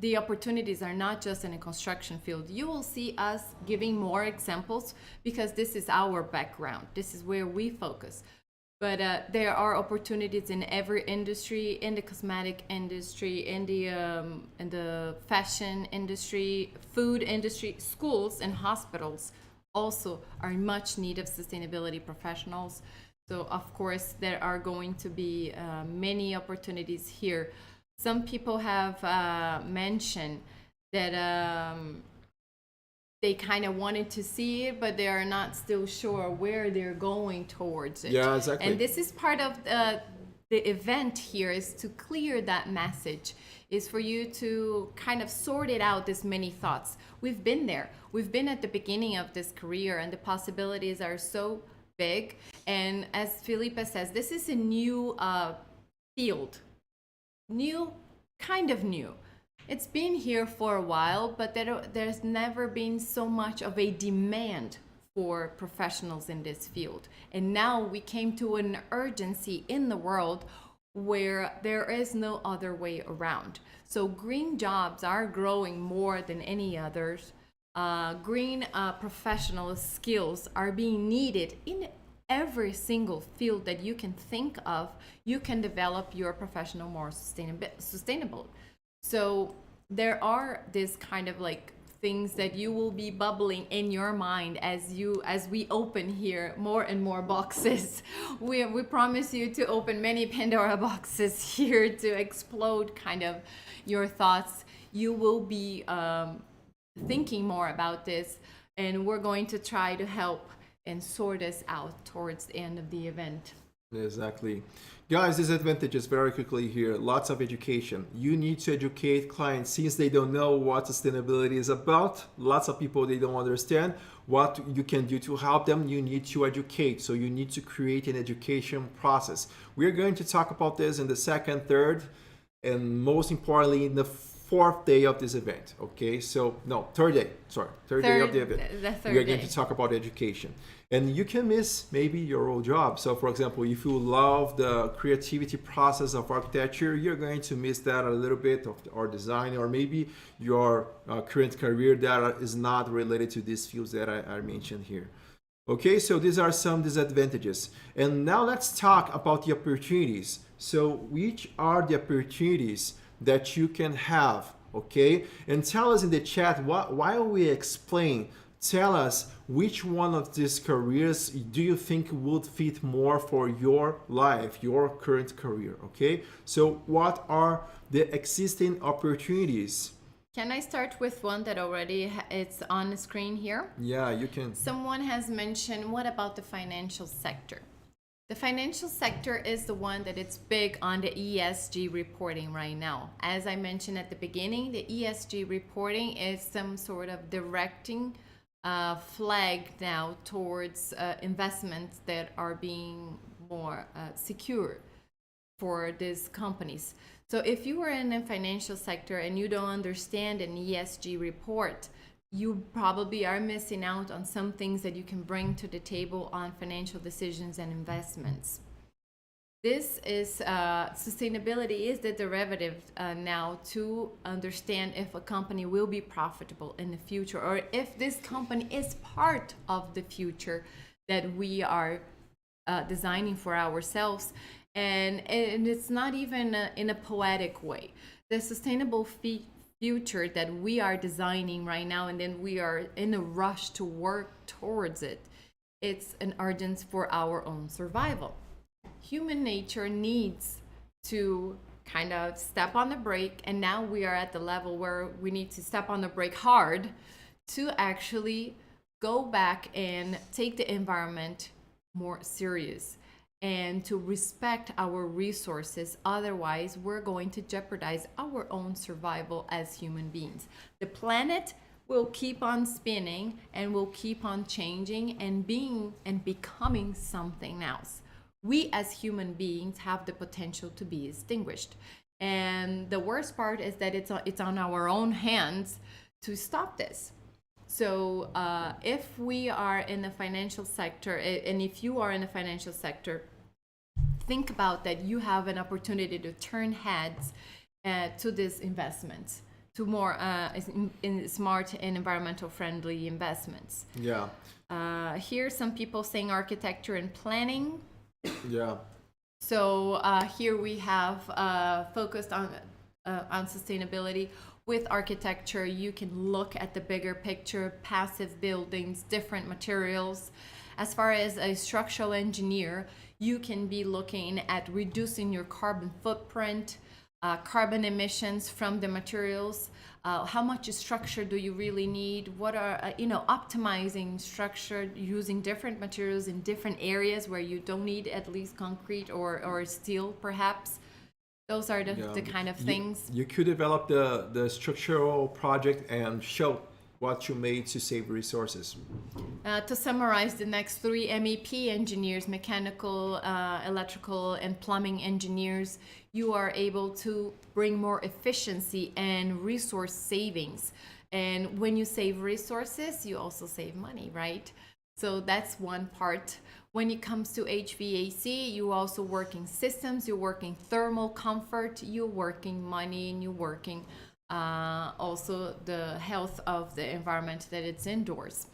the opportunities are not just in a construction field. You will see us giving more examples because this is our background. This is where we focus. But there are opportunities in every industry, in the cosmetic industry, in the fashion industry, food industry. Schools and hospitals also are in much need of sustainability professionals. So of course there are going to be many opportunities here. Some people have mentioned that they kind of wanted to see it, but they are not still sure where they're going towards it. Yeah, exactly. And this is part of the event here, is to clear that message, is for you to kind of sort it out, this many thoughts. We've been there. We've been at the beginning of this career and the possibilities are so big. And as Felipe says, this is a new field. Kind of new. It's been here for a while, but there's never been so much of a demand for professionals in this field. And now we came to an urgency in the world where there is no other way around. So green jobs are growing more than any others. Green professional skills are being needed in every single field that you can think of. You can develop your professional more sustainable. So there are this kind of like things that you will be bubbling in your mind as we open here more and more boxes. We promise you to open many Pandora boxes here to explode kind of your thoughts. You will be thinking more about this, and we're going to try to help and sort us out towards the end of the event. Exactly. Guys, disadvantages very quickly here. Lots of education. You need to educate clients since they don't know what sustainability is about. Lots of people, they don't understand what you can do to help them. You need to educate. So you need to create an education process. We're going to talk about this in the second, third, and most importantly in the fourth day of this event. Okay, so no, third day of the event. We are going to talk about education, and you can miss maybe your old job. So for example, if you love the creativity process of architecture, you're going to miss that a little bit of our design, or maybe your current career that is not related to these fields that I mentioned here. Okay, so these are some disadvantages, and now let's talk about the opportunities. So which are the opportunities that you can have, okay? And tell us in the chat, while we explain, tell us which one of these careers do you think would fit more for your life, your current career, okay? So what are the existing opportunities? Can I start with one that already it's on the screen here? Yeah, you can. Someone has mentioned, what about the financial sector? The financial sector is the one that it's big on the ESG reporting right now. As I mentioned at the beginning, the ESG reporting is some sort of directing flag now towards investments that are being more secure for these companies. So if you are in the financial sector and you don't understand an ESG report, you probably are missing out on some things that you can bring to the table on financial decisions and investments. This is sustainability is the derivative now to understand if a company will be profitable in the future, or if this company is part of the future that we are designing for ourselves. And it's not even in a poetic way. The sustainable future that we are designing right now, and then we are in a rush to work towards it, it's an urgence for our own survival. Human nature needs to kind of step on the brake, and now we are at the level where we need to step on the brake hard to actually go back and take the environment more serious and to respect our resources. Otherwise, we're going to jeopardize our own survival as human beings. The planet will keep on spinning and will keep on changing and being and becoming something else. We as human beings have the potential to be extinguished. And the worst part is that it's on our own hands to stop this. So if we are in the financial sector, and if you are in the financial sector, think about that you have an opportunity to turn heads to these investments, to more in smart and environmental friendly investments. Yeah. Here some people saying architecture and planning. Yeah. So here we have focused on sustainability. With architecture, you can look at the bigger picture, passive buildings, different materials. As far as a structural engineer, you can be looking at reducing your carbon footprint, carbon emissions from the materials. How much structure do you really need? What are, optimizing structure using different materials in different areas where you don't need at least concrete or steel, perhaps. Those are the kind of things. You could develop the structural project and show what you made to save resources. To summarize, the next three: MEP engineers, mechanical, electrical, and plumbing engineers, you are able to bring more efficiency and resource savings. And when you save resources, you also save money, right? So that's one part. When it comes to HVAC, you also working systems, you're working thermal comfort, you're working money, and you're working also the health of the environment that it's indoors.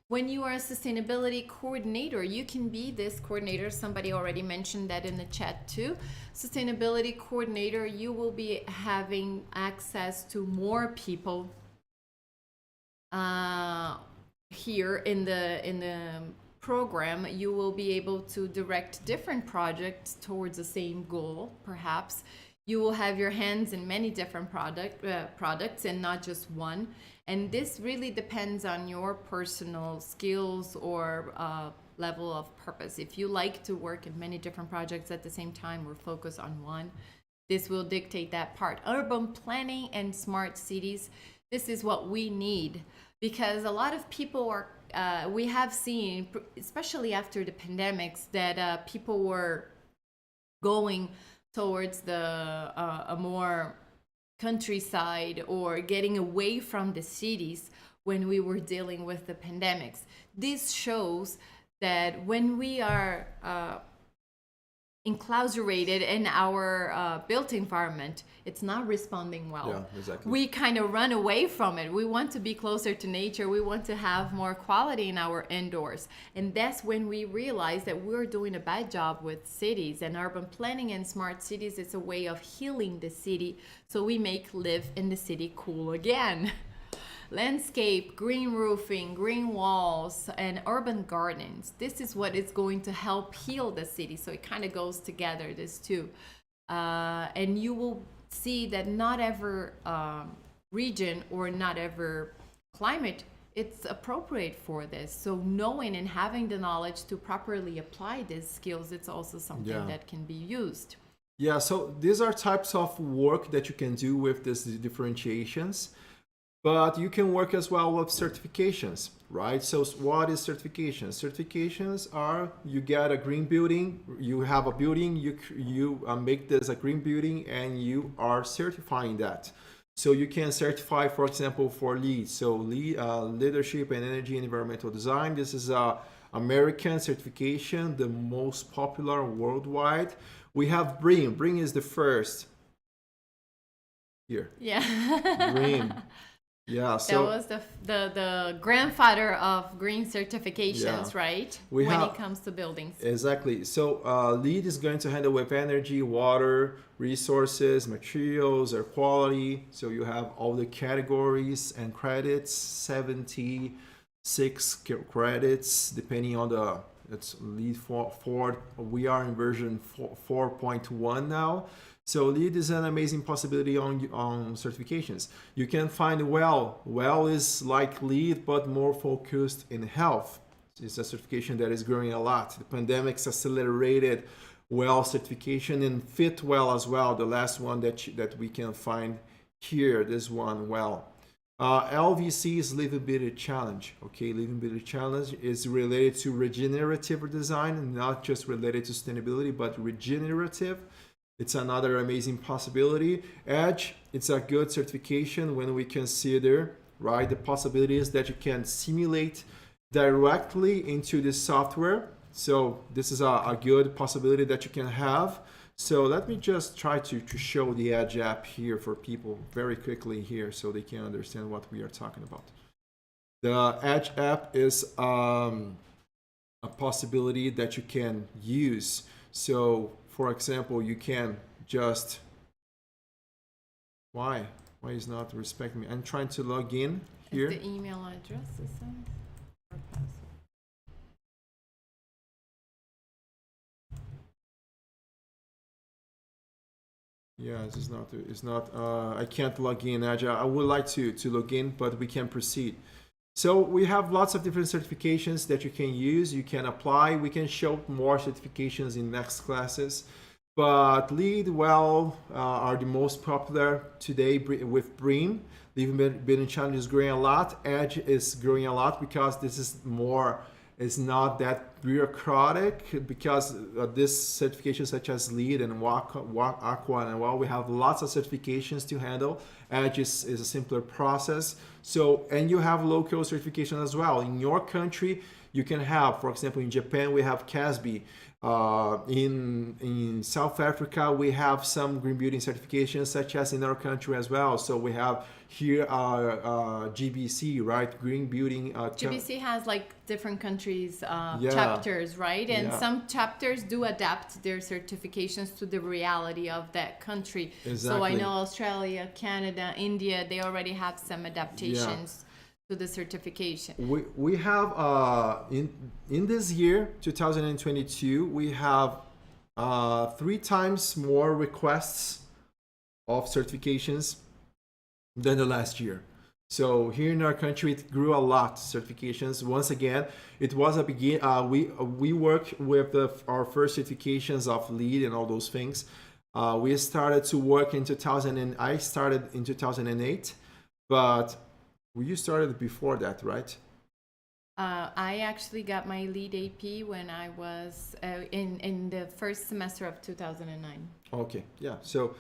When you are a sustainability coordinator, you can be this coordinator. Somebody already mentioned that in the chat too. Sustainability coordinator, you will be having access to more people here in the program. You will be able to direct different projects towards the same goal, perhaps. You will have your hands in many different products and not just one. And this really depends on your personal skills or level of purpose. If you like to work in many different projects at the same time or focus on one, this will dictate that part. Urban planning and smart cities, this is what we need, because a lot of people are, we have seen, especially after the pandemics, that people were going towards a more countryside or getting away from the cities when we were dealing with the pandemics. This shows that when we are enclausurated in our built environment, it's not responding well. Yeah, exactly. We kind of run away from it. We want to be closer to nature. We want to have more quality in our indoors. And that's when we realize that we're doing a bad job with cities, and urban planning and smart cities is a way of healing the city so we make live in the city cool again. Landscape, green roofing, green walls, and urban gardens. This is what is going to help heal the city. So it kind of goes together, this two. And you will see that not every region or not every climate it's appropriate for this. So knowing and having the knowledge to properly apply these skills, it's also something Yeah. that can be used. Yeah, so these are types of work that you can do with these differentiations, but you can work as well with certifications, right? So what is certification? Certifications are you get a green building, you have a building, you make this a green building, and you are certifying that. So you can certify, for example, for LEED. So leadership and energy and environmental design. This is a American certification, the most popular worldwide. We have BREEAM. BREEAM is the first. Here, Yeah. BREEAM. Yeah, That so was the grandfather of green certifications, Yeah. right? We when have- it comes to buildings. exactly. So LEED is going to handle with energy, water, resources, materials, air quality. So you have all the categories and credits, 76 credits, depending on the, it's LEED 4. We are in version 4.1 now. So LEED is an amazing possibility on certifications. You can find WELL. WELL is like LEED, but more focused in health. It's a certification that is growing a lot. The pandemic's accelerated WELL certification, and FitWell as well, the last one that we can find here, this one, WELL. LVC is Livability Challenge. Okay, Livability Challenge is related to regenerative design, not just related to sustainability, but regenerative. It's another amazing possibility. EDGE, it's a good certification when we consider, right, the possibilities that you can simulate directly into the software. So this is a good possibility that you can have. So let me just try to show the EDGE app here for people very quickly here so they can understand what we are talking about. The EDGE app is a possibility that you can use. So for example, you can just, why is not respecting me? I'm trying to log in here. Is the email address the same? Or password? Yeah, it's not, I can't log in, Agile. I would like to log in, but we can proceed. So we have lots of different certifications that you can use, you can apply. We can show more certifications in next classes. But LEED, WELL are the most popular today with BREEAM. Living Building Challenge is growing a lot. EDGE is growing a lot because this is more, it's not that bureaucratic, because this certification such as LEED and Aqua and WELL, we have lots of certifications to handle. EDGE is a simpler process. So, and you have local certification as well. In your country, you can have, for example, in Japan, we have CASB. In South Africa, we have some green building certifications, such as in our country as well. So we have here GBC, right? Green building. GBC has like different countries Yeah. chapters, right? And Yeah. some chapters do adapt their certifications to the reality of that country. So I Exactly. know Australia, Canada, India, they already have some adaptations to the certification. We have in this year 2022 we have 3 times more requests of certifications than the last year. So here in our country, it grew a lot. Certifications. Once again, it was a begin. We work with our first certifications of LEED and all those things. We started to work in 2000, and I started in 2008, but you started before that, right? I actually got my lead AP when I was in the first semester of 2009. Okay, yeah. So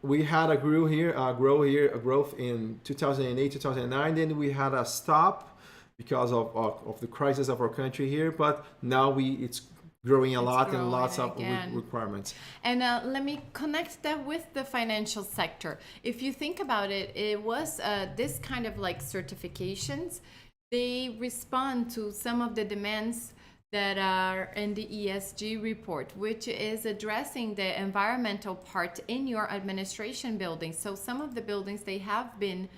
we had a growth in 2008, 2009. Then we had a stop because of the crisis of our country here. But now it's growing a It's lot and growing lots of again. requirements. And let me connect that with the financial sector. If you think about it, it was this kind of like certifications, they respond to some of the demands that are in the ESG report, which is addressing the environmental part in your administration buildings. So some of the buildings, they have been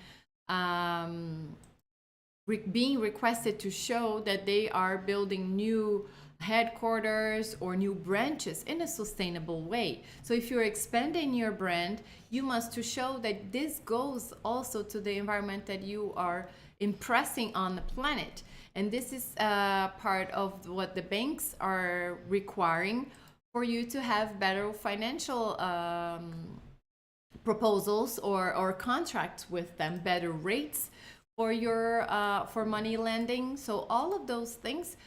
being requested to show that they are building new headquarters or new branches in a sustainable way. So if you're expanding your brand, you must to show that this goes also to the environment that you are impressing on the planet. And this is part of what the banks are requiring for you to have better financial proposals or contracts with them, better rates for your for money lending. So all of those things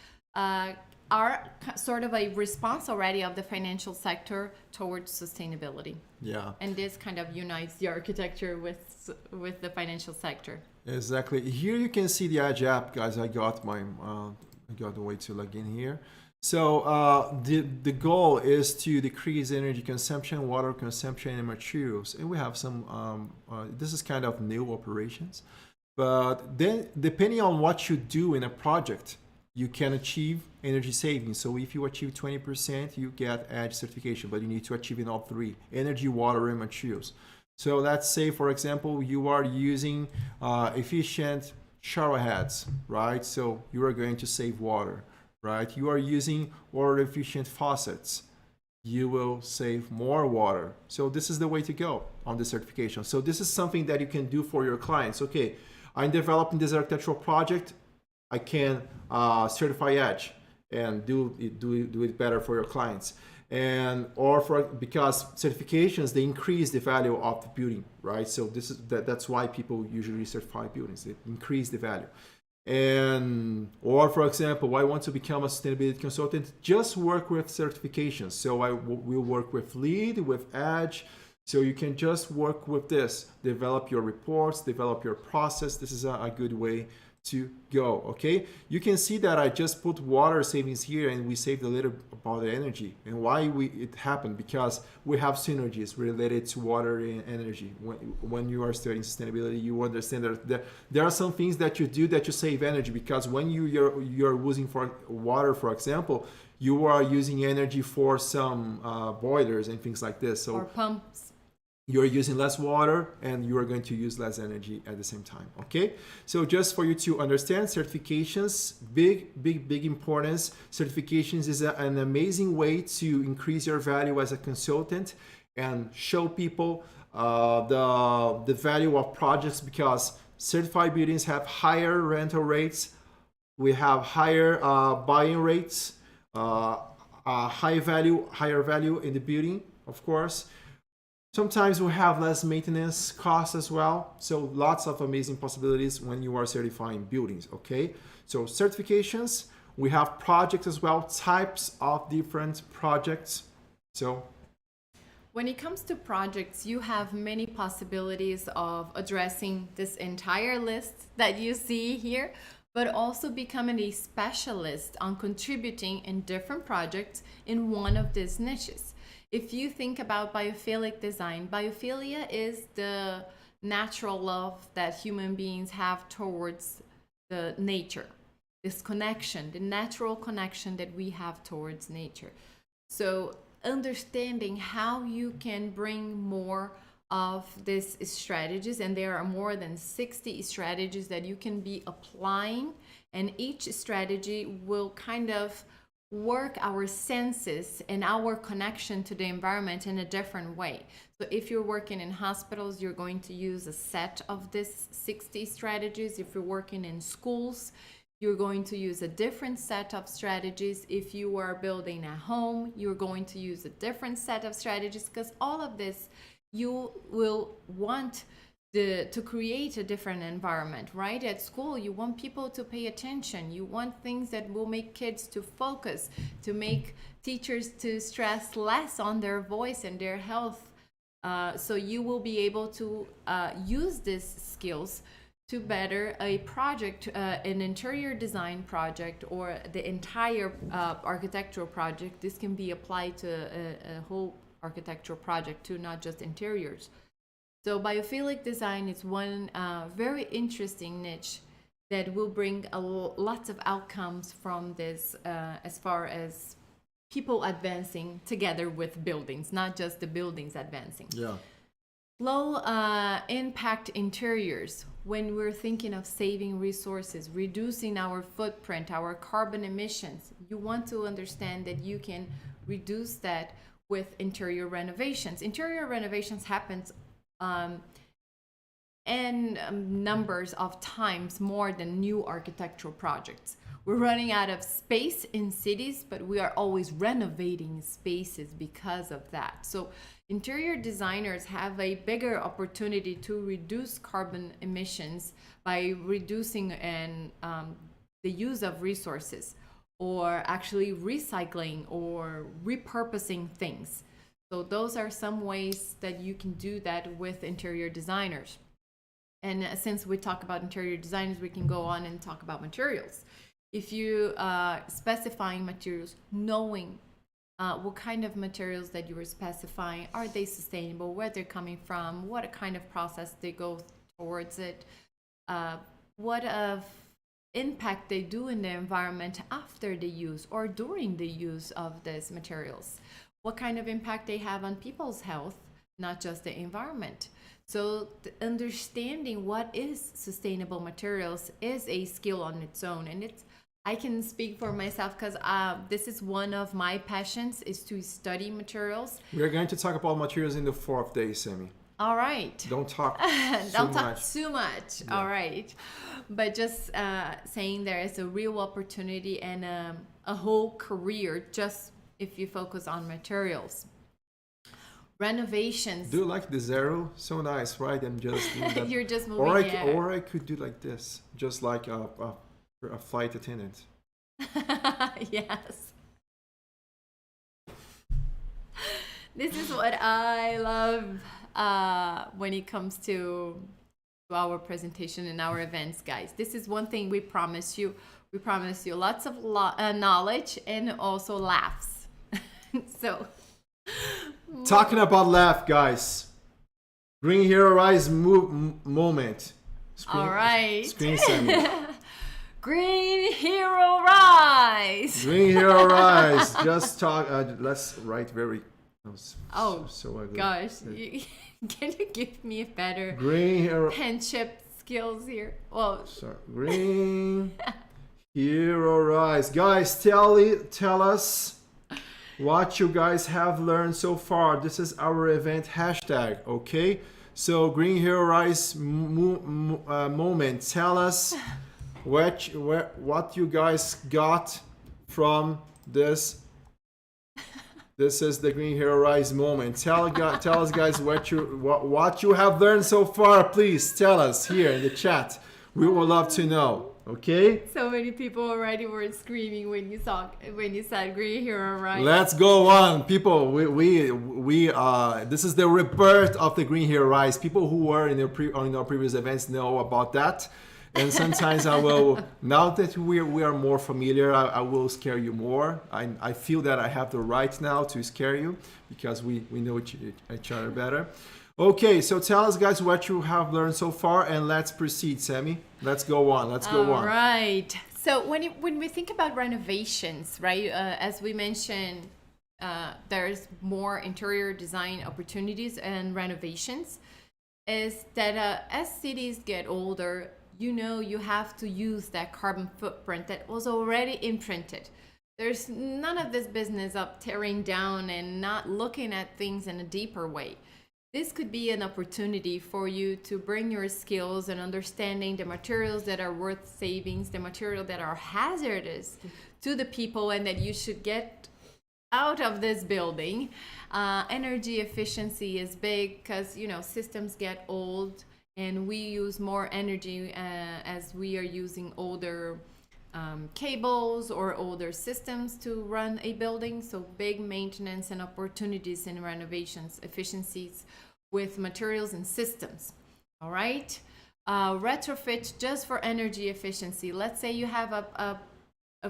are sort of a response already of the financial sector towards sustainability. Yeah. And this kind of unites the architecture with the financial sector. Exactly. Here you can see the Edge app, guys. I got the way to log in here. So the goal is to decrease energy consumption, water consumption, and materials. And we have some. This is kind of new operations, but then depending on what you do in a project, you can achieve energy savings. So if you achieve 20%, you get Edge certification, but you need to achieve in all three: energy, water, and materials. So let's say, for example, you are using efficient shower heads, right? So you are going to save water, right? You are using water efficient faucets. You will save more water. So this is the way to go on the certification. So this is something that you can do for your clients. Okay, I'm developing this architectural project. I can certify Edge and do it better for your clients. And because certifications, they increase the value of the building, right? So that's why people usually certify buildings. They increase the value. And or for example, I want to become a sustainability consultant, just work with certifications. So I will work with LEED, with Edge. So you can just work with this, develop your reports, develop your process. This is a good way to go. Okay, you can see that I just put water savings here, and we saved a little about the energy. And why it happened? Because we have synergies related to water and energy. When you are studying sustainability, you understand that there are some things that you do that you save energy, because when you're using for water, for example, you are using energy for some boilers and things like this. So or pumps. You're using less water and you are going to use less energy at the same time. Okay, so just for you to understand, certifications, big importance. Certifications is an amazing way to increase your value as a consultant and show people the value of projects, because certified buildings have higher rental rates. We have higher buying rates, higher value in the building, of course. Sometimes we have less maintenance costs as well. So lots of amazing possibilities when you are certifying buildings, okay? So certifications, we have projects as well, types of different projects. So when it comes to projects, you have many possibilities of addressing this entire list that you see here, but also becoming a specialist on contributing in different projects in one of these niches. If you think about biophilic design, biophilia is the natural love that human beings have towards the nature, this connection, the natural connection that we have towards nature. So understanding how you can bring more of these strategies, and there are more than 60 strategies that you can be applying, and each strategy will kind of work our senses and our connection to the environment in a different way. So if you're working in hospitals, you're going to use a set of these 60 strategies. If you're working in schools, you're going to use a different set of strategies. If you are building a home, you're going to use a different set of strategies, because all of this, you will want to create a different environment, right? At school, you want people to pay attention. You want things that will make kids to focus, to make teachers to stress less on their voice and their health. So you will be able to use these skills to better a project, an interior design project, or the entire architectural project. This can be applied to a whole architectural project too, not just interiors. So biophilic design is one very interesting niche that will bring lots of outcomes from this, as far as people advancing together with buildings, not just the buildings advancing. Yeah. Low impact interiors, when we're thinking of saving resources, reducing our footprint, our carbon emissions, you want to understand that you can reduce that with interior renovations. Interior renovations happens and numbers of times more than new architectural projects. We're running out of space in cities, but we are always renovating spaces because of that. So interior designers have a bigger opportunity to reduce carbon emissions by reducing the use of resources, or actually recycling or repurposing things. So those are some ways that you can do that with interior designers. And since we talk about interior designers, we can go on and talk about materials. If you specifying materials, knowing what kind of materials that you are specifying, are they sustainable, where they're coming from, what kind of process they go towards it, what of impact they do in the environment after the use or during the use of these materials, what kind of impact they have on people's health, not just the environment. So understanding what is sustainable materials is a skill on its own. And I can speak for myself because this is one of my passions, is to study materials. We're going to talk about materials in the fourth day, Sammy. All right. Don't talk Don't talk too much. Yeah. All right. But just saying there is a real opportunity and a whole career just if you focus on materials. Renovations. Do you like the zero? So nice, right? I'm just doing that. You're just moving. Or I could do like this, just like a flight attendant. Yes. This is what I love when it comes to our presentation and our events, guys. This is one thing we promise you. We promise you lots of knowledge and also laughs. So. Talking about laugh, guys. Green Hero Rise moment. All right. Screen Sammy. Green Hero Rise. Green Hero Rise. Just talk. Let's write very. So ugly. Gosh, can you give me a better Green Hero penship skills here? Well, sorry. Green Hero Rise, guys. Tell us what you guys have learned so far. This is our event hashtag, okay? So Green Hero Rise moment. Tell us what you guys got from this. This is the Green Hero Rise moment. Tell us, guys, what you have learned so far. Please tell us here in the chat. We would love to know. Okay. So many people already were screaming when you said Green Hero Rise. Let's go on, people. We this is the rebirth of the Green Hero Rise. People who were in our previous events know about that. And sometimes I will, now that we are more familiar, I will scare you more. I feel that I have the right now to scare you because we know each other better. Okay, so tell us, guys, what you have learned so far, and let's proceed, Sammy. Let's go on. All right. So when we think about renovations, right, as we mentioned, there's more interior design opportunities and renovations. Is that as cities get older, you have to use that carbon footprint that was already imprinted. There's none of this business of tearing down and not looking at things in a deeper way. This could be an opportunity for you to bring your skills and understanding the materials that are worth savings, the material that are hazardous to the people and that you should get out of this building. Energy efficiency is big because, systems get old and we use more energy as we are using older cables or older systems to run a building. So big maintenance and opportunities in renovations, efficiencies with materials and systems. All right. retrofit just for energy efficiency. Let's say you have a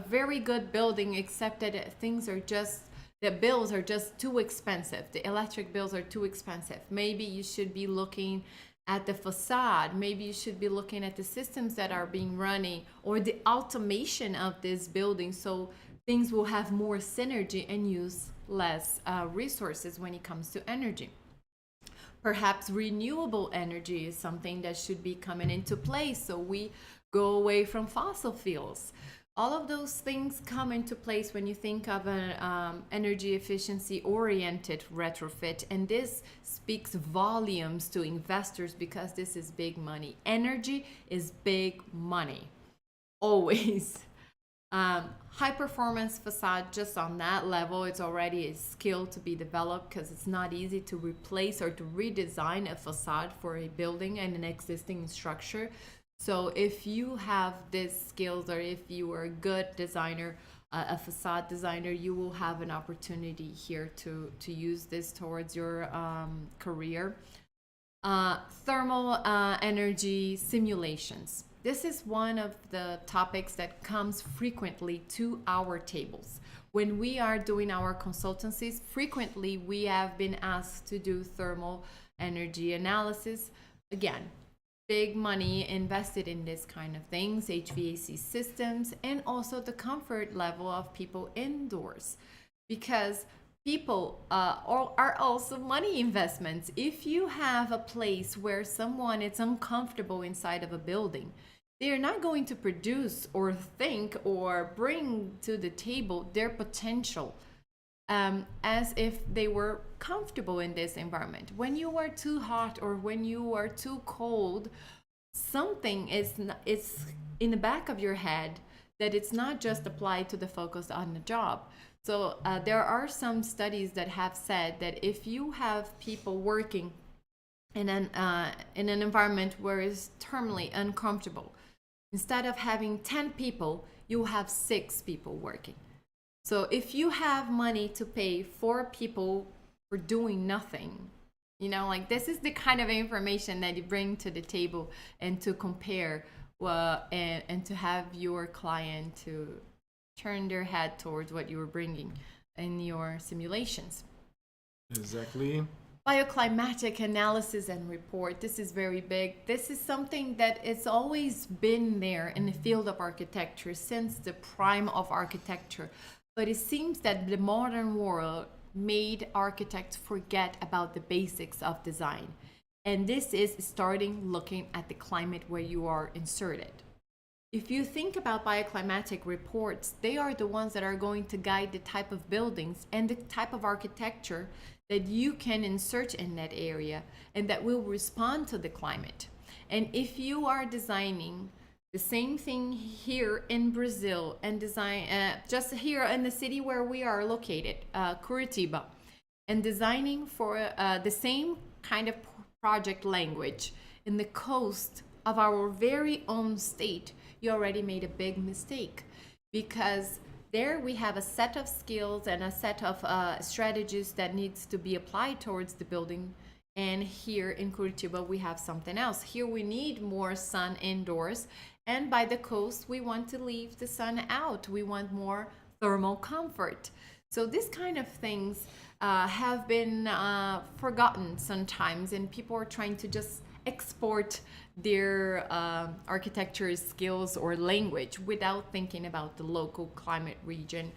very good building, except that things are just, the bills are just too expensive. The electric bills are too expensive. Maybe you should be looking at the facade. Maybe you should be looking at the systems that are being running, or the automation of this building, so things will have more synergy and use less resources when it comes to energy. Perhaps renewable energy is something that should be coming into place, so we go away from fossil fuels. All of those things come into place when you think of an energy efficiency oriented retrofit, and this speaks volumes to investors because this is big money. Energy is big money, always. High performance facade, just on that level, it's already a skill to be developed, because it's not easy to replace or to redesign a facade for a building and an existing structure. So if you have these skills, or if you are a good designer, a facade designer, you will have an opportunity here to use this towards your career. Thermal energy simulations. This is one of the topics that comes frequently to our tables. When we are doing our consultancies, frequently we have been asked to do thermal energy analysis. Again, big money invested in this kind of things, HVAC systems, and also the comfort level of people indoors, because people are also money investments. If you have a place where someone is uncomfortable inside of a building, they are not going to produce or think or bring to the table their potential as if they were comfortable in this environment. When you are too hot or when you are too cold, something is in the back of your head that it's not just applied to the focus on the job. So there are some studies that have said that if you have people working in an environment where it's terminally uncomfortable, instead of having 10 people, you have 6 people working. So if you have money to pay 4 people for doing nothing, you know, like, this is the kind of information that you bring to the table, and to compare and to have your client to turn their head towards what you were bringing in your simulations. Exactly. Bioclimatic analysis and report. This is very big. This is something that it's always been there in the field of architecture since the prime of architecture. But it seems that the modern world made architects forget about the basics of design. And this is starting looking at the climate where you are inserted. If you think about bioclimatic reports, they are the ones that are going to guide the type of buildings and the type of architecture that you can insert in that area, and that will respond to the climate. And if you are designing the same thing here in Brazil, and design just here in the city where we are located, Curitiba, and designing for the same kind of project language in the coast of our very own state, you already made a big mistake, because there we have a set of skills and a set of strategies that needs to be applied towards the building. And here in Curitiba, we have something else. Here we need more sun indoors, and by the coast, we want to leave the sun out. We want more thermal comfort. So this kind of things have been forgotten sometimes, and people are trying to just export their architecture skills or language without thinking about the local climate region.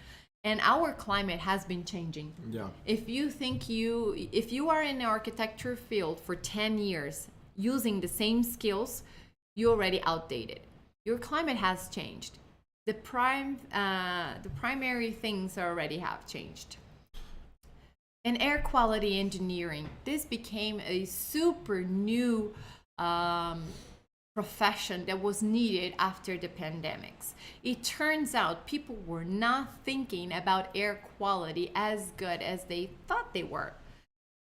And our climate has been changing. Yeah. If you are in the architecture field for 10 years using the same skills, you're already outdated. Your climate has changed. The primary things already have changed. And air quality engineering. This became a super new profession that was needed after the pandemics. It turns out people were not thinking about air quality as good as they thought they were.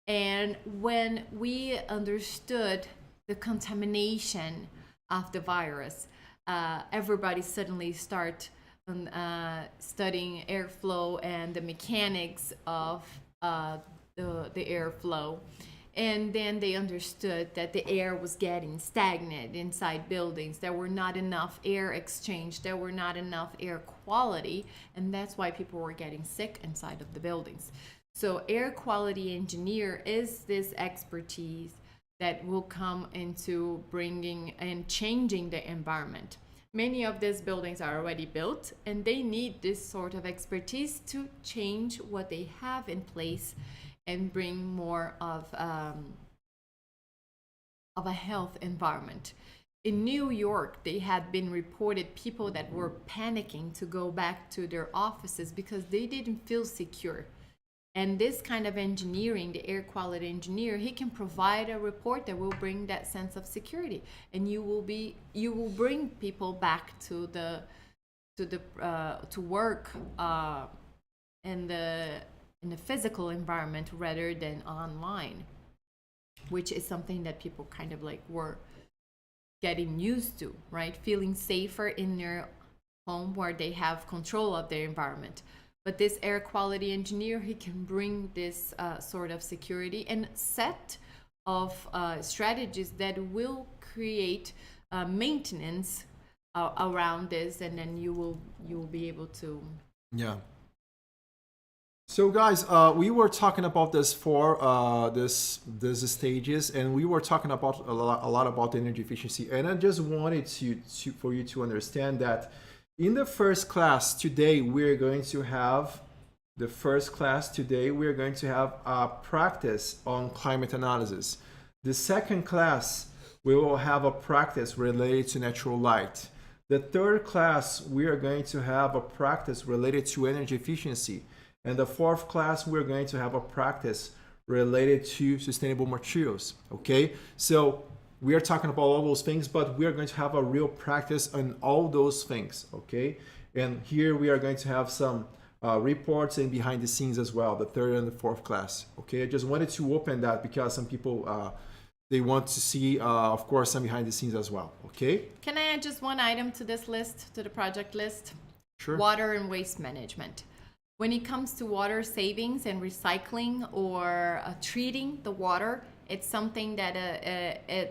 And when we understood the contamination of the virus, everybody suddenly start studying airflow and the mechanics of the airflow. And then they understood that the air was getting stagnant inside buildings. There were not enough air exchange. There were not enough air quality. And that's why people were getting sick inside of the buildings. So air quality engineer is this expertise that will come into bringing and changing the environment. Many of these buildings are already built, and they need this sort of expertise to change what they have in place and bring more of a health environment. In New York, they had been reported people that were panicking to go back to their offices because they didn't feel secure. And this kind of engineering, the air quality engineer, he can provide a report that will bring that sense of security, and you will bring people back to work in the physical environment rather than online, which is something that people kind of like were getting used to, right? Feeling safer in their home where they have control of their environment. But this air quality engineer, he can bring this sort of security and set of strategies that will create maintenance around this, and then you will be able to. Yeah. So guys, we were talking about this for this stages, and we were talking about a lot about energy efficiency, and I just wanted for you to understand that in the first class today, we're going to have a practice on climate analysis. The second class, we will have a practice related to natural light. The third class, we are going to have a practice related to energy efficiency. And the fourth class, we're going to have a practice related to sustainable materials, okay? So we are talking about all those things, but we are going to have a real practice on all those things, okay? And here we are going to have some reports and behind the scenes as well, the third and the fourth class, okay? I just wanted to open that because some people, they want to see, of course, some behind the scenes as well, okay? Can I add just one item to this list, to the project list? Sure. Water and waste management. When it comes to water savings and recycling or treating the water, it's something that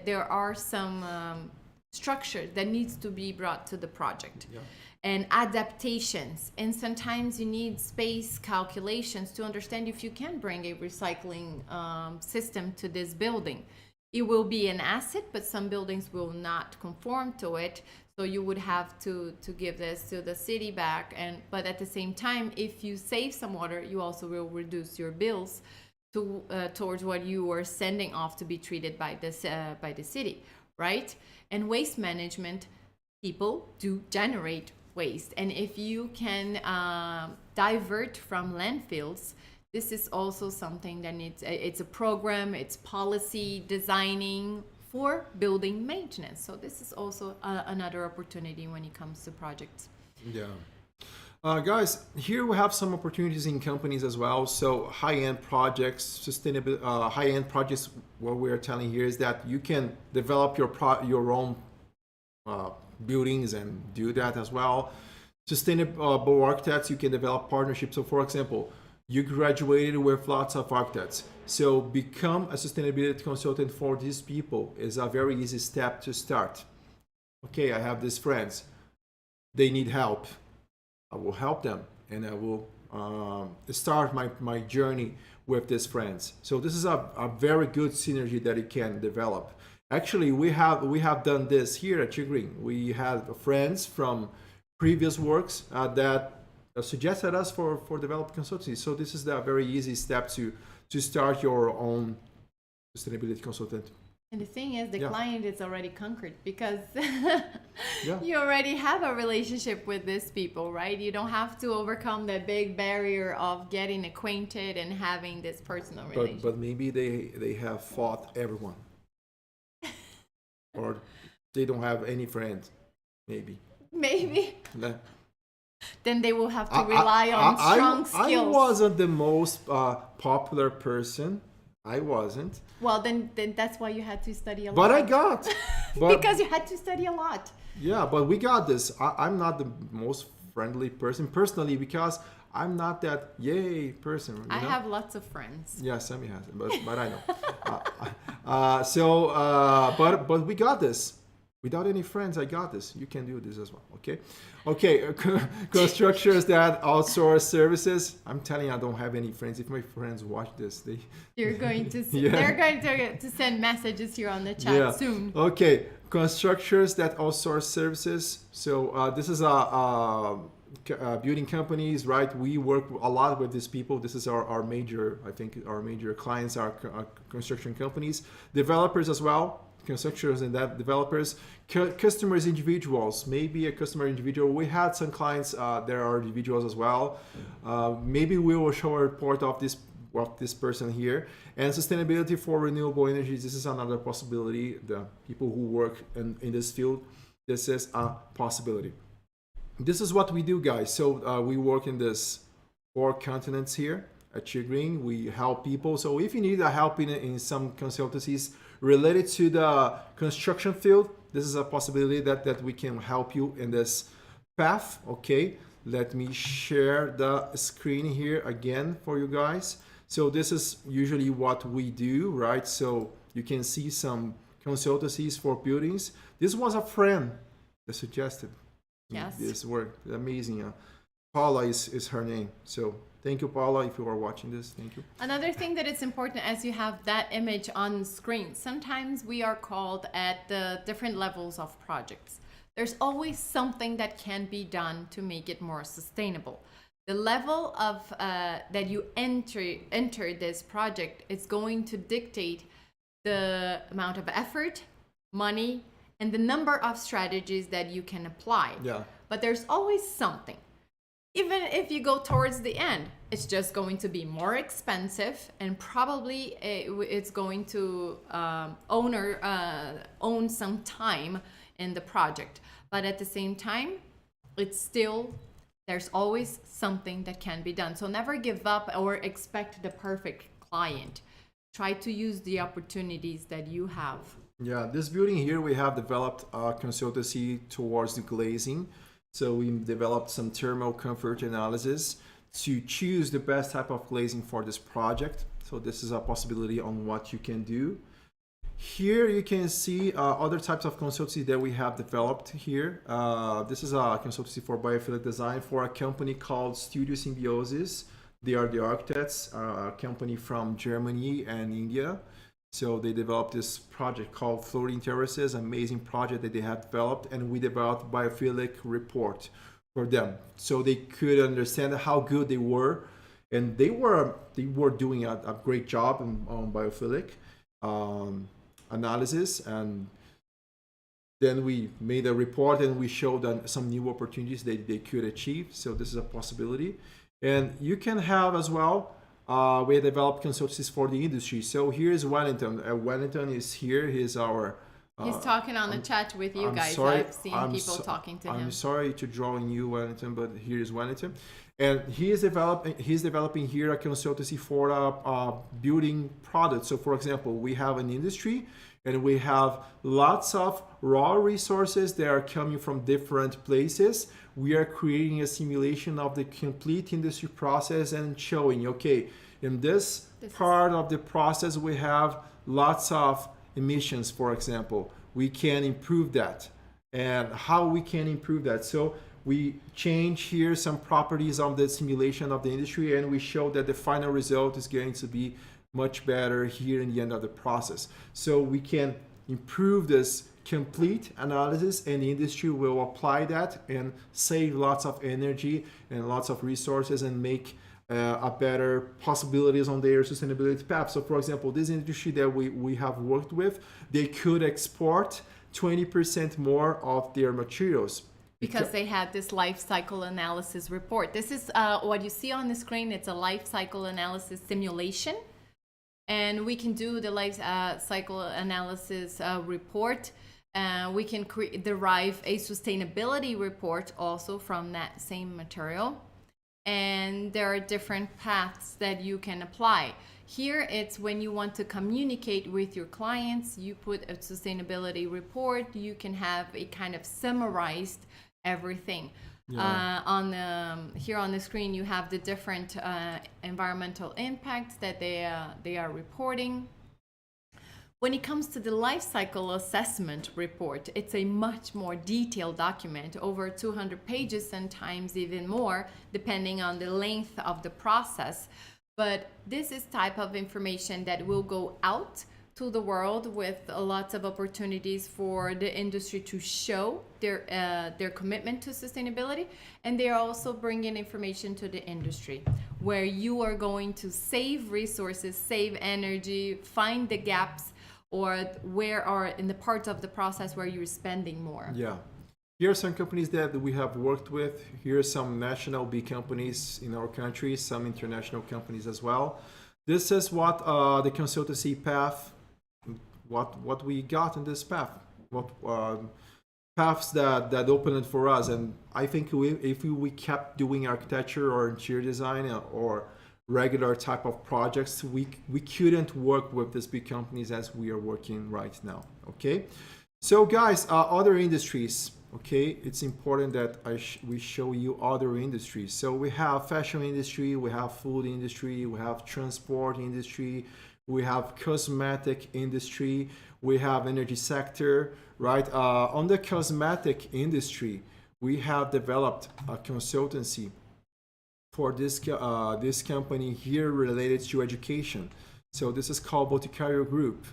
there are some structure that needs to be brought to the project. Yeah. And adaptations. And sometimes you need space calculations to understand if you can bring a recycling system to this building. It will be an asset, but some buildings will not conform to it. So you would have to give this to the city back. But at the same time, if you save some water, you also will reduce your bills towards what you are sending off to be treated by the city, right? And waste management, people do generate waste, and if you can divert from landfills, this is also something that needs. It's a program, it's policy designing for building maintenance. So this is also another opportunity when it comes to projects. Yeah. Guys, here we have some opportunities in companies as well. So high-end projects, sustainable high-end projects. What we are telling here is that you can develop your own buildings and do that as well. Sustainable architects, you can develop partnerships. So for example, you graduated with lots of architects. So become a sustainability consultant for these people is a very easy step to start. Okay, I have these friends. They need help. I will help them, and I will start my journey with these friends. So this is a very good synergy that it can develop. Actually, we have done this here at Tigrin. We had friends from previous works that suggested us for developing consultancy. So this is a very easy step to start your own sustainability consultant. And the thing is, the Yeah. client is already conquered because Yeah. you already have a relationship with these people, right? You don't have to overcome that big barrier of getting acquainted and having this personal relationship. But maybe they have fought everyone, or they don't have any friends. Maybe. Maybe. Nah. Then they will have to rely on strong skills. I wasn't the most popular person. I wasn't. Well, then that's why you had to study a lot. But I got. But, because you had to study a lot. yeah, but we got this. I'm not the most friendly person personally because I'm not that yay person. You I know? have lots of friends. Yeah, Sammy has it, but I know. But we got this. Without any friends, I got this. You can do this as well. Okay, okay. Constructors that outsource services. I'm telling you, I don't have any friends. If my friends watch this, They're going to Yeah. they're going to send messages here on the chat soon. Okay, constructors that outsource services. So this is building companies, right? We work a lot with these people. This is our major, I think, our major clients are construction companies, developers as well. Constructors and that developers, customers, individuals. Maybe a customer individual. We had some clients. There are individuals as well. Maybe we will show a report of this person here. And sustainability for renewable energies. This is another possibility. The people who work in this field, this is a possibility. This is what we do, guys. So we work in this 4 continents here at Green. We help people. So if you need a help in some consultancies related to the construction field, this is a possibility that we can help you in this path. Okay, let me share the screen here again for you guys. So this is usually what we do, right? So you can see some consultancies for buildings. This was a friend that suggested this work. Amazing. Paula is her name. So thank you, Paula, if you are watching this. Thank you. Another thing that is important as you have that image on screen, sometimes we are called at the different levels of projects. There's always something that can be done to make it more sustainable. The level of that you enter this project is going to dictate the amount of effort, money, and the number of strategies that you can apply. Yeah. But there's always something. Even if you go towards the end, it's just going to be more expensive, and probably it's going to own some time in the project. But at the same time, there's always something that can be done. So never give up or expect the perfect client. Try to use the opportunities that you have. Yeah, this building here, we have developed a consultancy towards the glazing. So we developed some thermal comfort analysis to choose the best type of glazing for this project. So this is a possibility on what you can do. Here you can see other types of consultancy that we have developed here. This is a consultancy for biophilic design for a company called Studio Symbiosis. They are the architects, a company from Germany and India. So they developed this project called Floating Terraces, amazing project that they have developed, and we developed biophilic report for them, so they could understand how good they were, and they were doing a great job on biophilic analysis. And then we made a report and we showed them some new opportunities they could achieve. So this is a possibility, and you can have as well. We developed consultancies for the industry. So here's Wellington. Wellington is here. He's our. He's talking on the chat with you guys. Sorry, I've seen people talking to him. I'm sorry to draw on you, Wellington, but here is Wellington, and he's developing here a consultancy for building products. So, for example, we have an industry, and we have lots of raw resources that are coming from different places. We are creating a simulation of the complete industry process and showing, okay, in this part of the process, we have lots of emissions, for example. We can improve that, and how we can improve that. So we change here some properties of the simulation of the industry, and we show that the final result is going to be much better here in the end of the process. So we can improve this complete analysis, and the industry will apply that and save lots of energy and lots of resources and make a better possibilities on their sustainability path. So for example, this industry that we have worked with, they could export 20% more of their materials. Because they had this life cycle analysis report. This is what you see on the screen. It's a life cycle analysis simulation. And we can do the life cycle analysis report. We can derive a sustainability report also from that same material. And there are different paths that you can apply. Here, it's when you want to communicate with your clients, you put a sustainability report, you can have a kind of summarized everything. Yeah. Here on the screen, you have the different environmental impacts that they are reporting. When it comes to the life cycle assessment report, it's a much more detailed document, over 200 pages, sometimes even more, depending on the length of the process. But this is type of information that will go out to the world with lots of opportunities for the industry to show their commitment to sustainability, and they are also bringing information to the industry where you are going to save resources, save energy, find the gaps, or where are in the parts of the process where you're spending more. Yeah. Here are some companies that we have worked with. Here are some national big companies in our country, some international companies as well. This is what the consultancy path, what we got in this path, what paths that opened for us. And I think if we kept doing architecture or interior design or regular type of projects, we couldn't work with these big companies as we are working right now. Okay, so guys, other industries. Okay, it's important that we show you other industries. So we have fashion industry, we have food industry, we have transport industry, we have cosmetic industry, we have energy sector, right? On the cosmetic industry, we have developed a consultancy for this company here related to education. So this is called Boticario Group.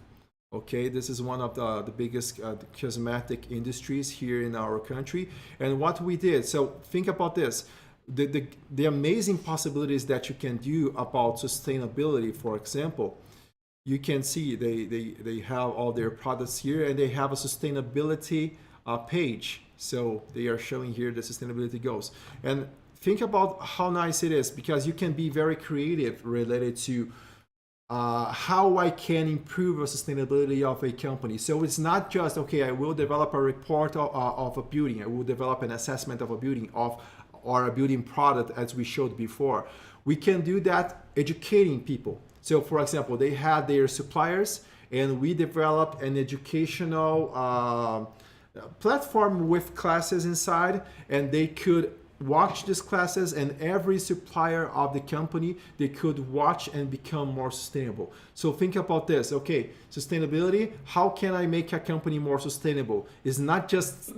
Okay, this is one of the biggest cosmetic industries here in our country. And what we did, so think about this, the amazing possibilities that you can do about sustainability. For example, you can see they have all their products here, and they have a sustainability page. So they are showing here the sustainability goals. And think about how nice it is, because you can be very creative related to how I can improve the sustainability of a company. So it's not just, okay, I will develop a report of a building, I will develop an assessment of a building or a building product as we showed before. We can do that educating people. So for example, they had their suppliers, and we developed an educational platform with classes inside, and they could watch these classes, and every supplier of the company, they could watch and become more sustainable. So think about this. Okay, sustainability, how can I make a company more sustainable? It's not just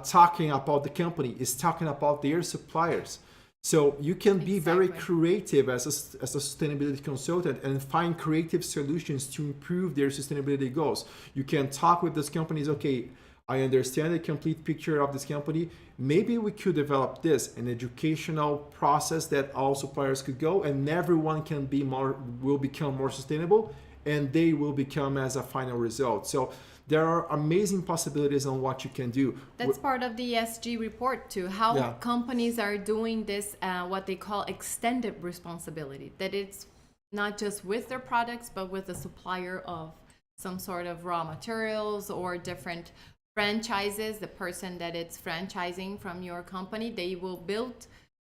talking about the company, it's talking about their suppliers. So you can be very creative as a sustainability consultant and find creative solutions to improve their sustainability goals. You can talk with those companies. Okay, I understand the complete picture of this company. Maybe we could develop this, an educational process that all suppliers could go, and everyone will become more sustainable, and they will become as a final result. So there are amazing possibilities on what you can do. That's part of the ESG report too, how companies are doing this, what they call extended responsibility, that it's not just with their products, but with the supplier of some sort of raw materials or different franchises. The person that it's franchising from your company, they will build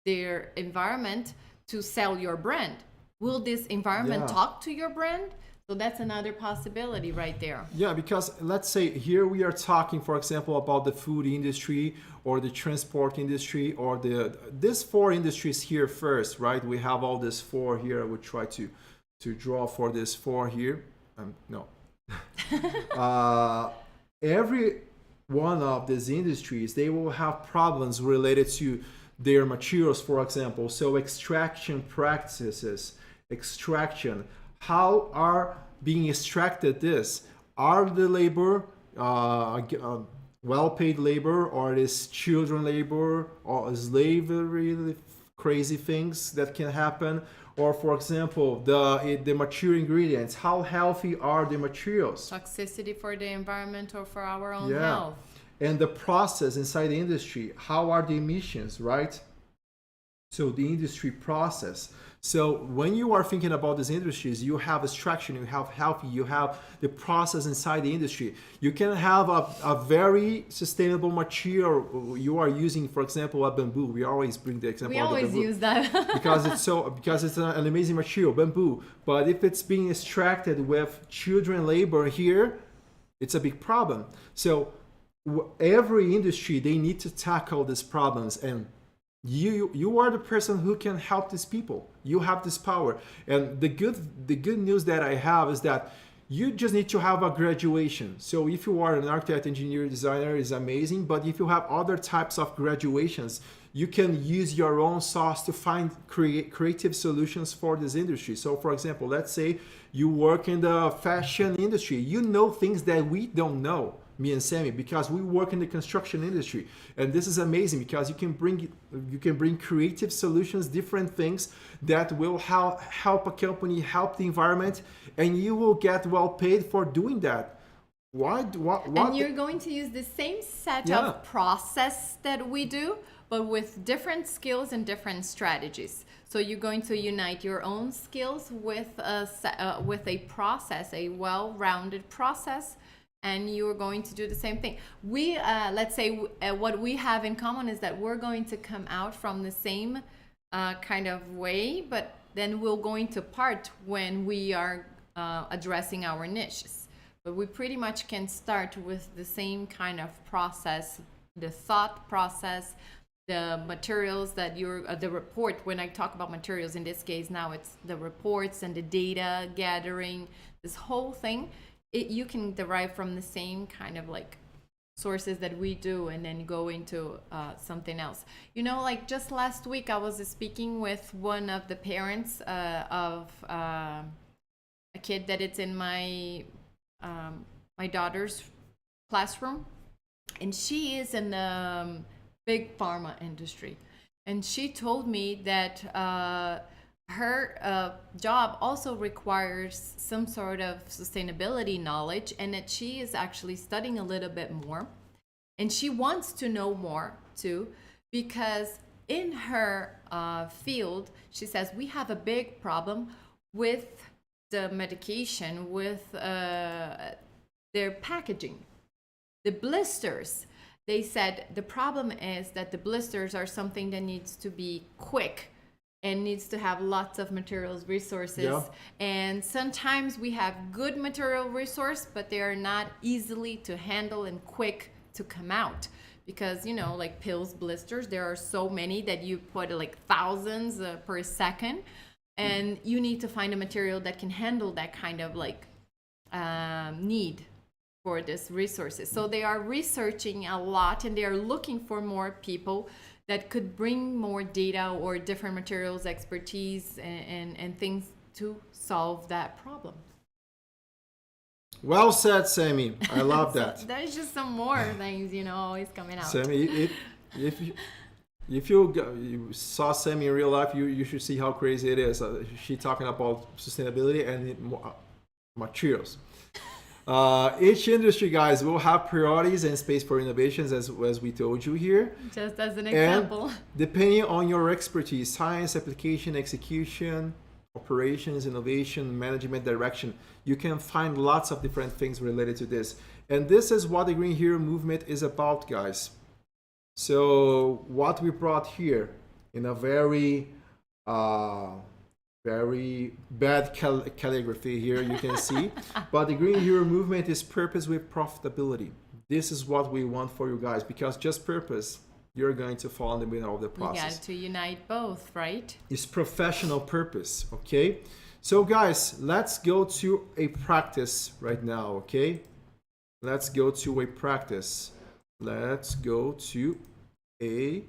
their environment to sell your brand. Will this environment talk to your brand? So that's another possibility right there. Yeah, because let's say here we are talking, for example, about the food industry or the transport industry or these four industries here first, right? We have all these four here. I would try to draw for this four here. No. Every one of these industries, they will have problems related to their materials, for example. So extraction practices, how are being extracted this? Are the labor well-paid labor, or it is children labor, or slavery, crazy things that can happen? Or for example, the mature ingredients, how healthy are the materials? Toxicity for the environment or for our own health. And the process inside the industry, how are the emissions, right? So the industry process. So when you are thinking about these industries, you have extraction, you have healthy, you have the process inside the industry. You can have a very sustainable material. You are using, for example, a bamboo. We always bring the example of the bamboo. We always use that. because it's an amazing material, bamboo. But if it's being extracted with children labor here, it's a big problem. So every industry, they need to tackle these problems, and you are the person who can help these people. You have this power. And the good news that I have is that you just need to have a graduation. So if you are an architect, engineer, designer, is amazing. But if you have other types of graduations, you can use your own sauce to find creative solutions for this industry. So for example, let's say you work in the fashion industry. You know things that we don't know, me and Sammy, because we work in the construction industry. And this is amazing because you can bring creative solutions, different things that will help a company, help the environment, and you will get well paid for doing that. What And you're going to use the same set Yeah. of process that we do, but with different skills and different strategies. So you're going to unite your own skills with a process, a well-rounded process, and you're going to do the same thing. We let's say what we have in common is that we're going to come out from the same kind of way, but then we're going to part when we are addressing our niches. But we pretty much can start with the same kind of process, the thought process, the materials that you're, the report. When I talk about materials in this case, now it's the reports and the data gathering, this whole thing, you can derive from the same kind of like sources that we do, and then go into something else. Like just last week, I was speaking with one of the parents of a kid that it's in my daughter's classroom, and she is in the big pharma industry, and she told me that her job also requires some sort of sustainability knowledge, and that she is actually studying a little bit more, and she wants to know more too, because in her field, she says we have a big problem with the medication, with their packaging, the blisters. They said the problem is that the blisters are something that needs to be quick and needs to have lots of materials resources. Yeah. And sometimes we have good material resource, but they are not easily to handle and quick to come out. Because, like pills, blisters, there are so many that you put like thousands per second. And you need to find a material that can handle that kind of like need for this resources. So they are researching a lot, and they are looking for more people that could bring more data or different materials expertise and things to solve that problem. Well said, Sammy. I love that. There's just some more things, always coming out. Sammy, if you saw Sammy in real life, you should see how crazy it is. She talking about sustainability and materials. Each industry, guys, will have priorities and space for innovations, as we told you here. Just as an example. And depending on your expertise, science, application, execution, operations, innovation, management, direction, you can find lots of different things related to this. And this is what the Green Hero movement is about, guys. So what we brought here in a very bad calligraphy here, you can see. But the Green Hero movement is purpose with profitability. This is what we want for you guys, because just purpose, you're going to fall in the middle of the process. You got to unite both, right? It's professional purpose, okay? So guys, let's go to a practice right now, okay? Let's go to a practice. Let's go to a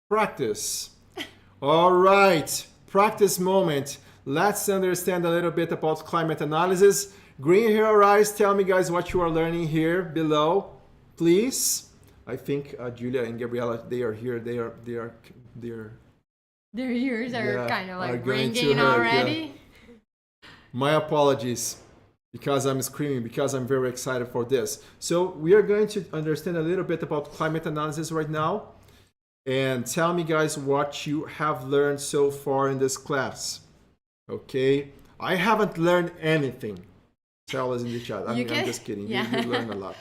practice. All right. Practice moment. Let's understand a little bit about climate analysis. Green Hero Rise, tell me guys what you are learning here below, please. I think Julia and Gabriela, they are here. Their ears are kind of are like going to ringing hurt, already. My apologies, because I'm screaming, because I'm very excited for this. So we are going to understand a little bit about climate analysis right now. And tell me guys what you have learned so far in this class. Okay? I haven't learned anything. Tell us in the chat. I'm just kidding. Yeah. You learned a lot.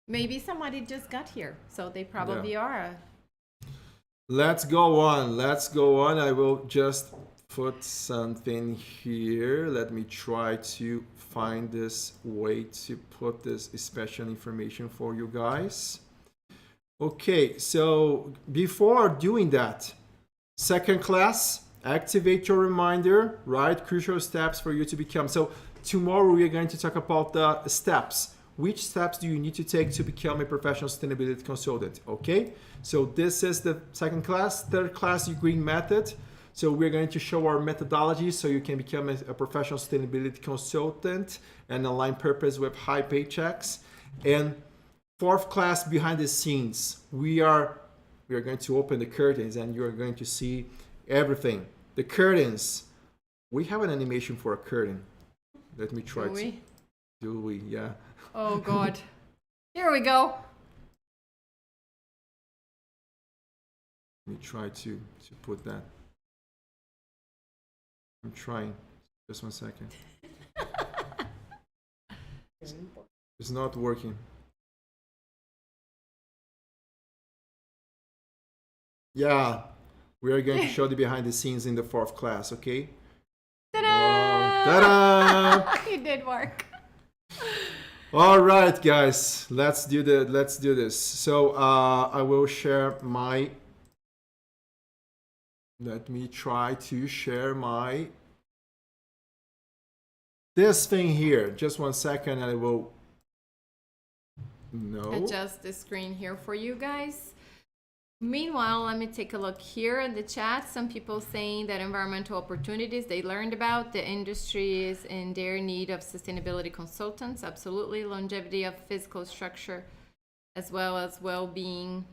Maybe somebody just got here, so they probably are. Let's go on. I will just put something here. Let me try to find this way to put this special information for you guys. Okay, so before doing that, second class, activate your reminder, right? Crucial steps for you to become. So tomorrow we are going to talk about the steps. Which steps do you need to take to become a professional sustainability consultant? Okay, so this is the second class. Third class, your green method. So we're going to show our methodology so you can become a professional sustainability consultant and align purpose with high paychecks. And fourth class, behind the scenes, we are going to open the curtains and you're going to see everything. The curtains. We have an animation for a curtain. Let me try to. Do we? Yeah. Oh God. Here we go. Let me try to put that. I'm trying. Just 1 second. It's not working. Yeah, we are going to show the behind the scenes in the fourth class, okay? Ta-da! Ta-da! It did work. All right, guys, let's do this. So I will share my. Let me try to share my. This thing here. Just 1 second, and I will. No. Adjust the screen here for you guys. Meanwhile, let me take a look here in the chat. Some people saying that environmental opportunities they learned about, the industry is in their need of sustainability consultants. Absolutely. Longevity of physical structure as well as well-being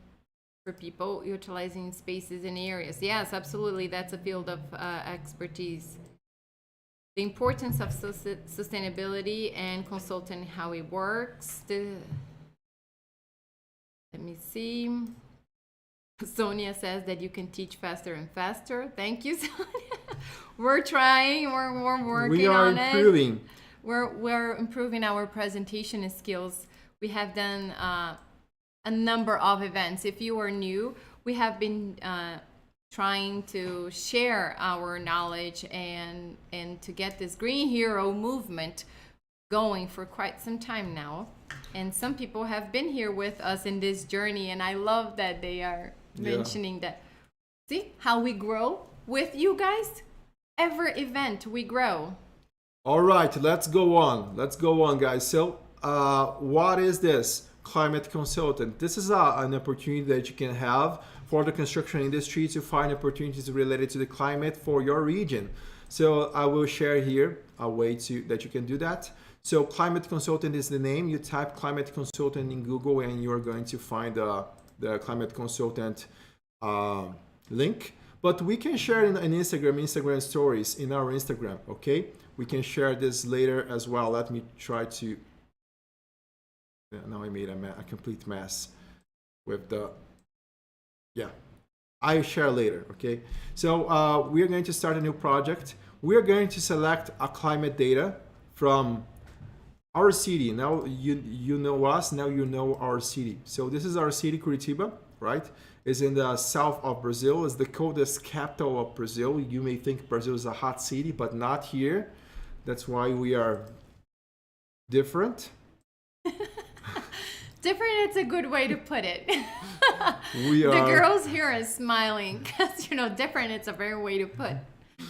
for people utilizing spaces and areas. Yes, absolutely. That's a field of expertise. The importance of sustainability and consulting, how it works. Let me see. Sonia says that you can teach faster and faster. Thank you, Sonia. We're trying. We're working we are on improving. it. We're improving our presentation skills. We have done a number of events. If you are new, we have been trying to share our knowledge and to get this Green Hero movement going for quite some time now. And some people have been here with us in this journey, and I love that they are mentioning that. See how we grow with you guys? Every event we grow. All right, let's go on. Let's go on, guys. So what is this? Climate consultant. This is an opportunity that you can have for the construction industry to find opportunities related to the climate for your region. So I will share here a way that you can do that. So climate consultant is the name. You type climate consultant in Google and you're going to find the climate consultant link. But we can share in Instagram stories in our Instagram, okay? We can share this later as well. Let me try to. Now I made a complete mess with the. Yeah, I share later, okay? So we are going to start a new project. We are going to select a climate data from our city. Now you know us, now you know our city. So this is our city, Curitiba, right? It's in the south of Brazil. It's the coldest capital of Brazil. You may think Brazil is a hot city, but not here. That's why we are different. Different, it's a good way to put it. We are. The girls here are smiling because, different, it's a very way to put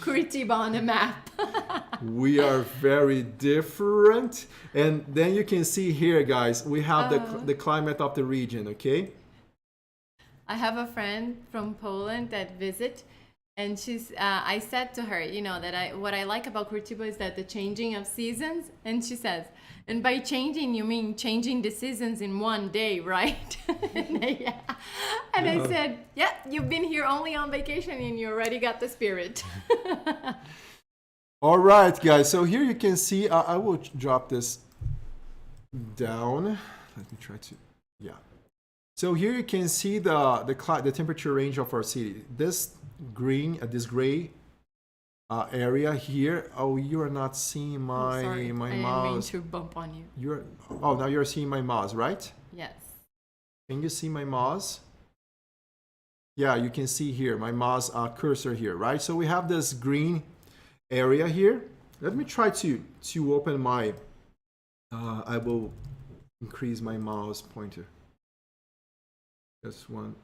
Curitiba on the map. We are very different. And then you can see here, guys, we have the climate of the region, okay? I have a friend from Poland that visit, and I said to her, that what I like about Curitiba is that the changing of seasons, and she says, and by changing, you mean changing the seasons in one day, right? Yeah. And I said, yeah, you've been here only on vacation and you already got the spirit. All right, guys. So here you can see, I will drop this down. Let me try to, yeah. So here you can see the temperature range of our city. This green, this gray area here. Oh, you are not seeing my mouse. I didn't mean to bump on you. Now you're seeing my mouse, right? Yes. Can you see my mouse? Yeah, you can see here my mouse cursor here, right? So we have this green area here. Let me try to open my, I will increase my mouse pointer. Just one.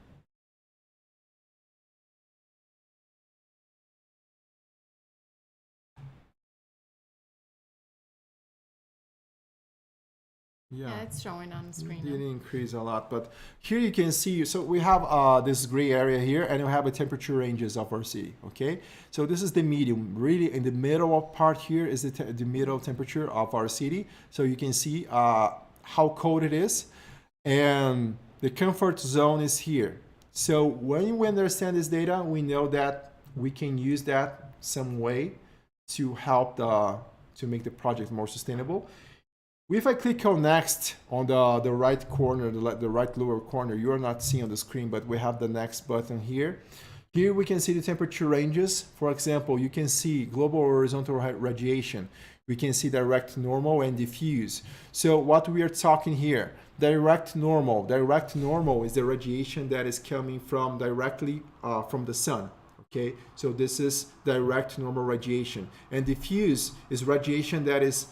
Yeah, Yeah, it's showing on the screen didn't now. increase a lot, but here you can see, so we have this gray area here, and we have the temperature ranges of our city, okay? So this is the medium, really in the middle of part here is the middle temperature of our city. So you can see how cold it is, and the comfort zone is here. So when we understand this data, we know that we can use that some way to help to make the project more sustainable. If I click on next on the right corner, the right lower corner, you are not seeing on the screen, but we have the next button here. Here we can see the temperature ranges. For example, you can see global horizontal radiation. We can see direct normal and diffuse. So what we are talking here, direct normal. Direct normal is the radiation that is coming from directly from the sun. Okay, so this is direct normal radiation. And diffuse is radiation that is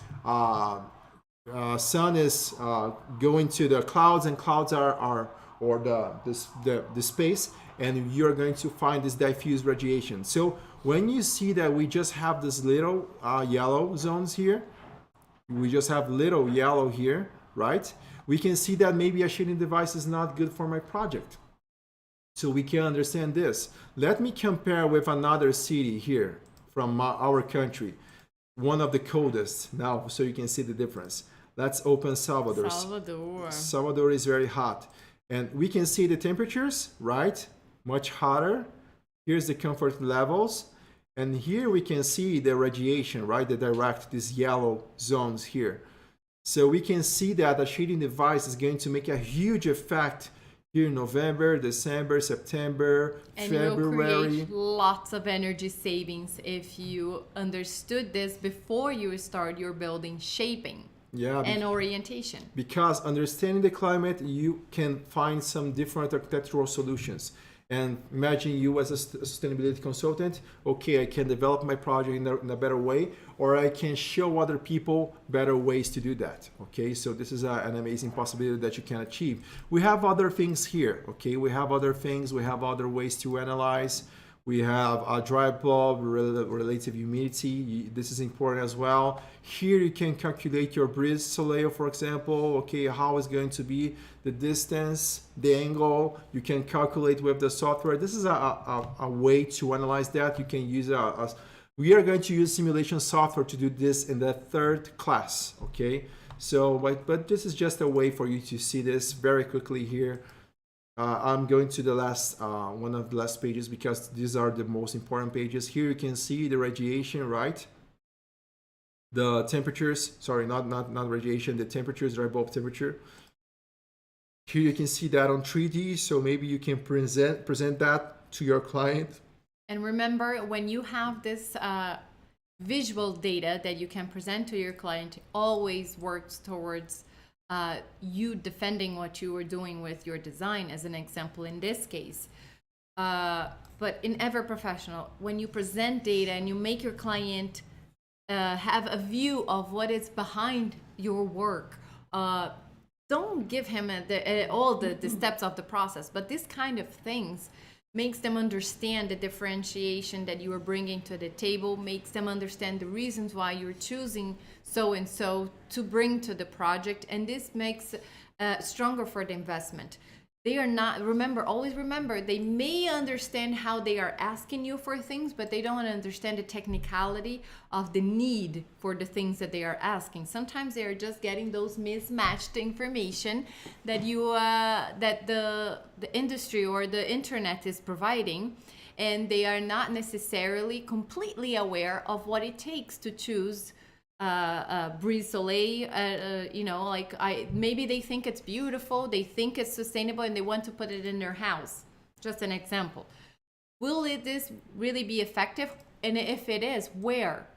sun is going to the clouds, and clouds are or the space, and you're going to find this diffuse radiation. So when you see that we just have this little yellow zones here, we just have little yellow here, right? We can see that maybe a shading device is not good for my project. So we can understand this. Let me compare with another city here from our country, one of the coldest now, so you can see the difference. Let's open Salvador. Salvador. Salvador is very hot. And we can see the temperatures, right? Much hotter. Here's the comfort levels. And here we can see the radiation, right? The direct, these yellow zones here. So we can see that a shading device is going to make a huge effect here in November, December, September, And February. you'll create lots of energy savings if you understood this before you start your building shaping Yeah, and orientation. because understanding the climate, you can find some different architectural solutions. And imagine you as a sustainability consultant, okay, I can develop my project in a better way, or I can show other people better ways to do that. Okay, so this is an amazing possibility that you can achieve. We have other things here, okay, we have other things, we have other ways to analyze. We have a dry bulb, relative humidity. This is important as well. Here you can calculate your brise soleil, for example. Okay, how is going to be the distance, the angle. You can calculate with the software. This is a way to analyze that. You can use we are going to use simulation software to do this in the third class. Okay, so but this is just a way for you to see this very quickly here. I'm going to the last one of the last pages because these are the most important pages. Here you can see the radiation, right? The temperatures, sorry, not radiation, the temperatures, dry bulb temperature. Here you can see that on 3D, so maybe you can present that to your client. And remember, when you have this visual data that you can present to your client, always works towards you defending what you were doing with your design, as an example in this case. But in Ever Professional, when you present data and you make your client have a view of what is behind your work, don't give him all the steps of the process, but this kind of things makes them understand the differentiation that you are bringing to the table, makes them understand the reasons why you're choosing so and so to bring to the project, and this makes stronger for the investment. They are not, always remember, they may understand how they are asking you for things, but they don't understand the technicality of the need for the things that they are asking. Sometimes they are just getting those mismatched information that that the industry or the internet is providing, and they are not necessarily completely aware of what it takes to choose brise soleil. Maybe they think it's beautiful, they think it's sustainable, and they want to put it in their house. Just an example. Will this really be effective? And if it is, where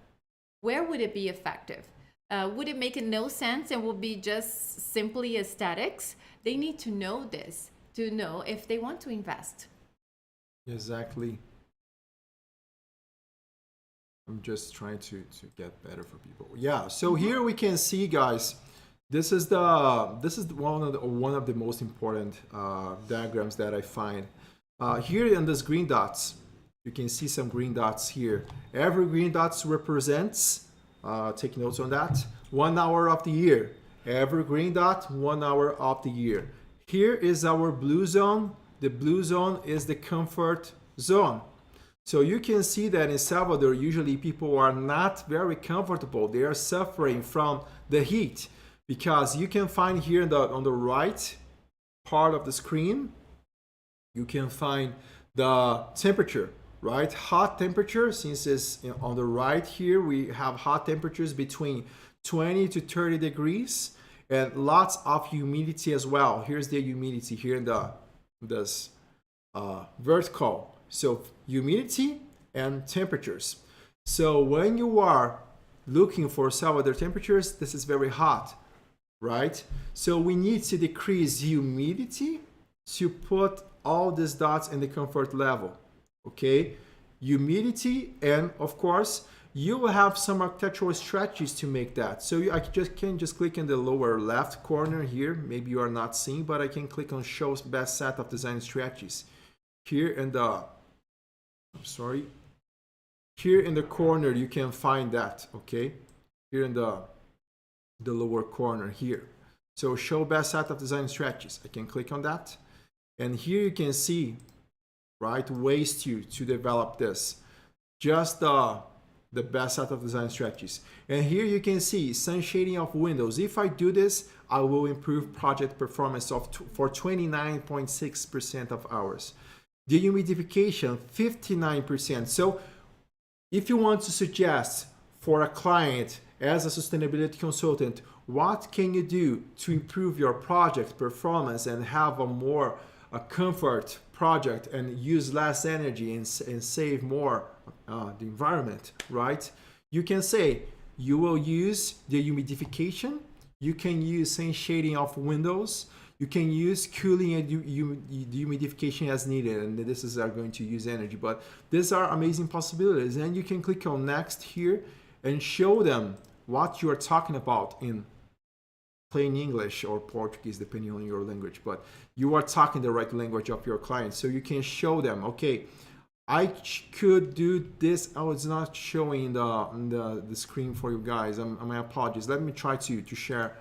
would it be effective? Would it make no sense and will be just simply aesthetics? They need to know this to know if they want to invest. Exactly. I'm just trying to get better for people. Yeah. So here we can see, guys, this is one of the most important diagrams that I find. Here in this green dots, you can see some green dots here. Every green dots represents, take notes on that, 1 hour of the year. Every green dot, 1 hour of the year. Here is our blue zone. The blue zone is the comfort zone. So you can see that in Salvador, usually people are not very comfortable. They are suffering from the heat because you can find here on the right part of the screen, you can find the temperature, right? Hot temperature, since it's on the right here, we have hot temperatures between 20 to 30 degrees and lots of humidity as well. Here's the humidity here in this vertical. So humidity and temperatures. So when you are looking for Salvador temperatures, this is very hot, right? So we need to decrease humidity to put all these dots in the comfort level, okay? Humidity, and of course, you will have some architectural strategies to make that. So I can just click in the lower left corner here. Maybe you are not seeing, but I can click on show best set of design strategies. Here in the, here in the corner, you can find that, okay? Here in the lower corner here. So show best set of design strategies. I can click on that. And here you can see, right, ways to develop this. Just the best set of design strategies. And here you can see sun shading of windows. If I do this, I will improve project performance for 29.6% of hours. Dehumidification, 59%. So if you want to suggest for a client as a sustainability consultant, what can you do to improve your project performance and have a comfort project and use less energy and save more the environment, right? You can say you will use dehumidification, you can use sun shading of windows, you can use cooling and dehumidification as needed, and this is going to use energy, but these are amazing possibilities. And you can click on next here and show them what you are talking about in plain English or Portuguese, depending on your language, but you are talking the right language of your client. So you can show them, okay, I could do this. Oh, it's not showing the screen for you guys. My apologies. Let me try to share.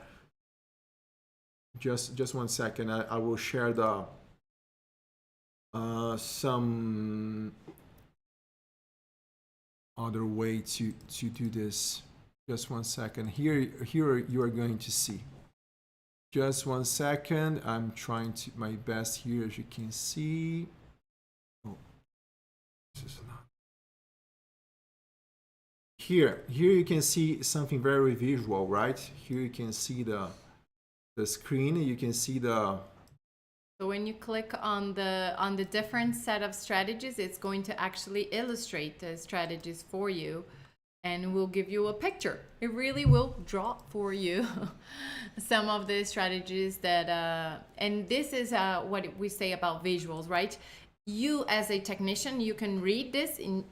Just 1 second. I will share the some other way to do this. Just 1 second. Here you are going to see. Just 1 second. I'm trying to my best here, as you can see. Oh, this is not. Here you can see something very visual, right? Here you can see the screen. You can see the. So when you click on the different set of strategies, it's going to actually illustrate the strategies for you and will give you a picture. It really will draw for you some of the strategies that, and this is what we say about visuals, right? You as a technician, you can read this and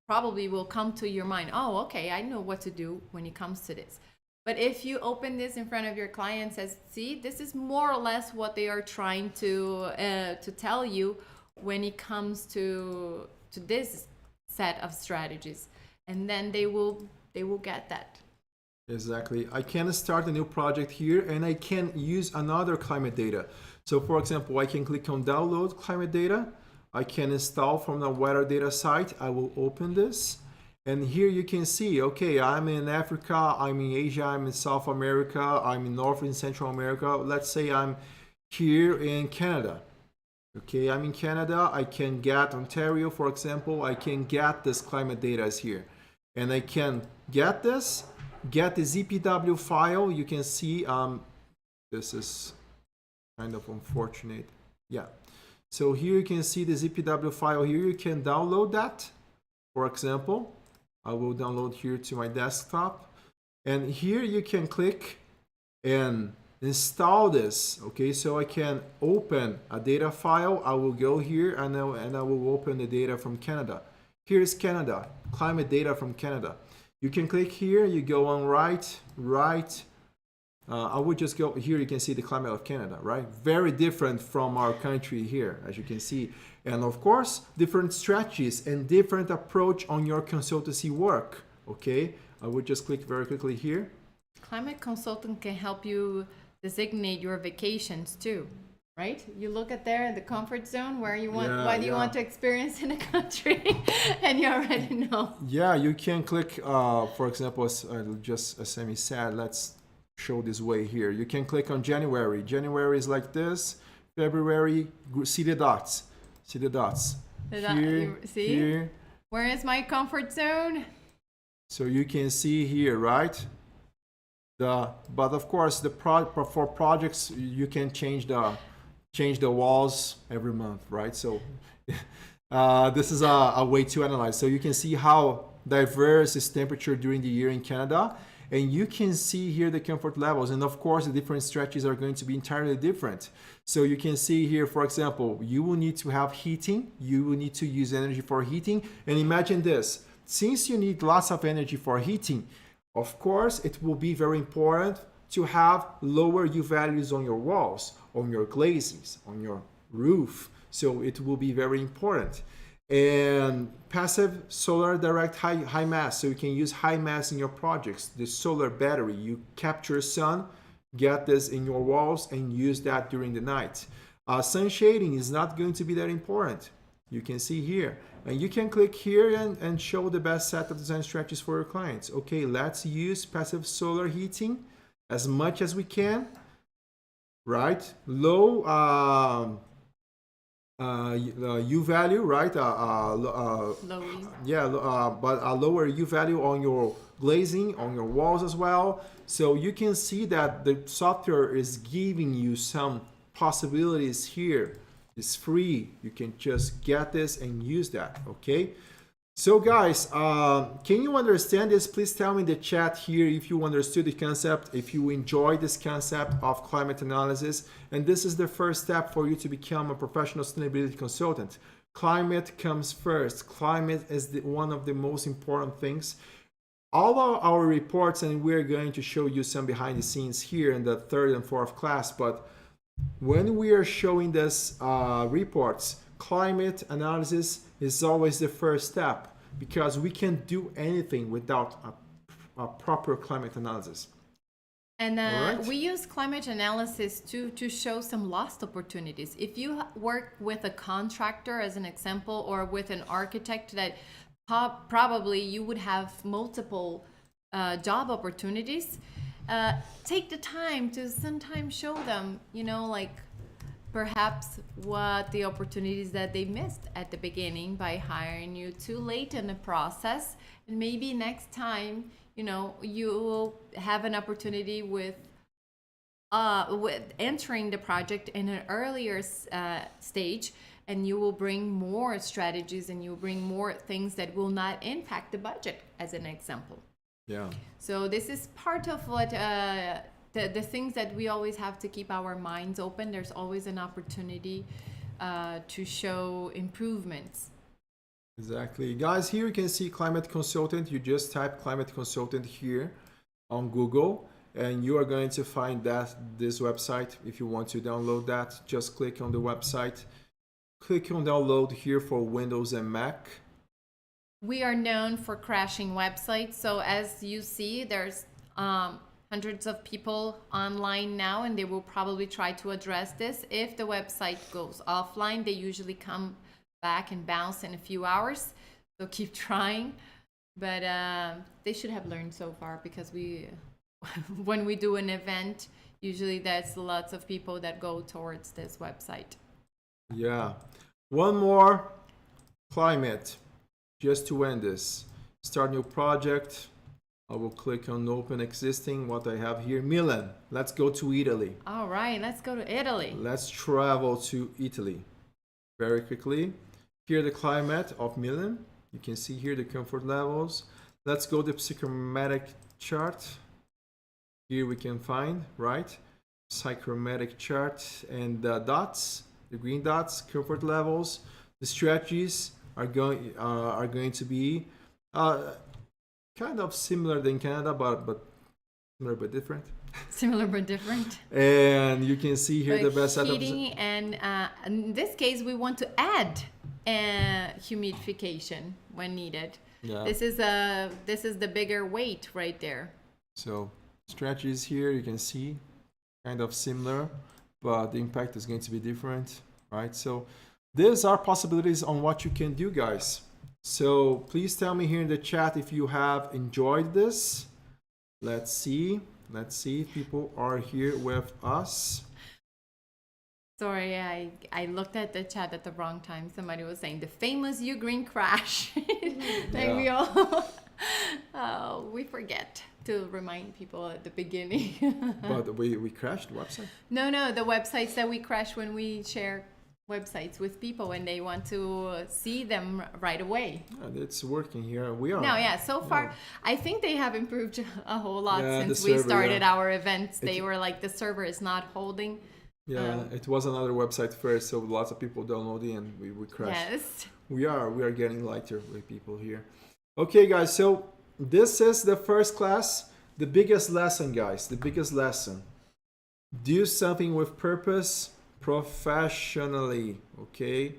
probably will come to your mind, oh, okay, I know what to do when it comes to this. But if you open this in front of your client and says, see, this is more or less what they are trying to tell you when it comes to this set of strategies. And then they will get that. Exactly. I can start a new project here and I can use another climate data. So for example, I can click on download climate data. I can install from the weather data site. I will open this. And here you can see, okay, I'm in Africa, I'm in Asia, I'm in South America, I'm in North and Central America. Let's say I'm here in Canada. Okay, I'm in Canada. I can get Ontario, for example. I can get this climate data here. And I can get the ZPW file. You can see, this is kind of unfortunate. Yeah. So here you can see the ZPW file here. You can download that, for example. I will download here to my desktop. And here you can click and install this. Okay, so I can open a data file. I will go here and I will open the data from Canada. Here's Canada, climate data from Canada. You can click here, you go on right. I would just go here, you can see the climate of Canada, right? Very different from our country here, as you can see. And of course, different strategies and different approach on your consultancy work, okay? I would just click very quickly here. Climate consultant can help you designate your vacations too, right? You look at there, the comfort zone, where you want, what do you want to experience in a country, and you already know. Yeah, you can click, for example, just as Sammy said, let's show this way here. You can click on January. January is like this. February, see the dots. See the dots. Here, see? here. Where is my comfort zone? So you can see here, right? But of course, for projects, you can change the walls every month, right? So this is a way to analyze. So you can see how diverse is temperature during the year in Canada. And you can see here the comfort levels. And of course, the different stretches are going to be entirely different. So you can see here, for example, you will need to have heating. You will need to use energy for heating. And imagine this, since you need lots of energy for heating, of course, it will be very important to have lower U values on your walls, on your glazings, on your roof. So it will be very important. And passive solar direct high mass, so you can use high mass in your projects. The solar battery, you capture sun, get this in your walls and use that during the night. Sun shading is not going to be that important. You can see here, and you can click here and show the best set of design strategies for your clients. Okay, let's use passive solar heating as much as we can, right? Low U value, right? But a lower U value on your glazing, on your walls as well. So you can see that the software is giving you some possibilities here. It's free. You can just get this and use that, okay? So guys, can you understand this? Please tell me in the chat here if you understood the concept, if you enjoy this concept of climate analysis. And this is the first step for you to become a professional sustainability consultant. Climate comes first. Climate is one of the most important things. All of our reports, and we're going to show you some behind the scenes here in the 3rd and 4th class, but when we are showing this reports, climate analysis is always the first step, because we can't do anything without a proper climate analysis. And we use climate analysis to show some lost opportunities. If you work with a contractor, as an example, or with an architect, that probably you would have multiple job opportunities. Take the time to sometimes show them, you know, like perhaps what the opportunities that they missed at the beginning by hiring you too late in the process. And maybe next time, you know, you will have an opportunity with entering the project in an earlier stage, and you will bring more strategies and you will bring more things that will not impact the budget, as an example. Yeah. So this is part of what the things that we always have to keep our minds open. There's always an opportunity to show improvements. Exactly. Guys, here you can see climate consultant. You just type climate consultant here on Google, and you are going to find this website. If you want to download that, just click on the website. Click on download here for Windows and Mac. We are known for crashing websites. So as you see, there's hundreds of people online now, and they will probably try to address this. If the website goes offline, they usually come back and bounce in a few hours. So keep trying. But they should have learned so far, because when we do an event, usually there's lots of people that go towards this website. Yeah. One more, climate. Just to end this, start new project. I will click on open existing. What I have here, Milan. Let's go to Italy. All right, let's go to Italy. Let's travel to Italy very quickly. Here the climate of Milan. You can see here the comfort levels. Let's go to the psychometric chart. Here we can find, right? psychromatic chart, and the dots, the green dots, comfort levels. The strategies are going to be kind of similar than Canada, but similar but different. Similar but different. And you can see here the But best setup. heating, and in this case, we want to add humidification when needed. Yeah. This is the bigger weight right there. So strategies here, you can see kind of similar, but the impact is going to be different, right? So these are possibilities on what you can do, guys. So please tell me here in the chat if you have enjoyed this. Let's see if people are here with us. Sorry, I looked at the chat at the wrong time. Somebody was saying the famous Ugreen crash. Like we all we forget to remind people at the beginning. But we crashed the website? No, the websites that we crash when we share websites with people and they want to see them right away. Yeah, it's working here. We are. No, yeah, so far, I think they have improved a whole lot since we server, started our events. They were like, the server is not holding. Yeah, it was another website first, so lots of people downloading and we crashed. Yes. We are getting lighter with people here. Okay, guys, so this is the first class. The biggest lesson, guys, the biggest lesson. Do something with purpose professionally, okay?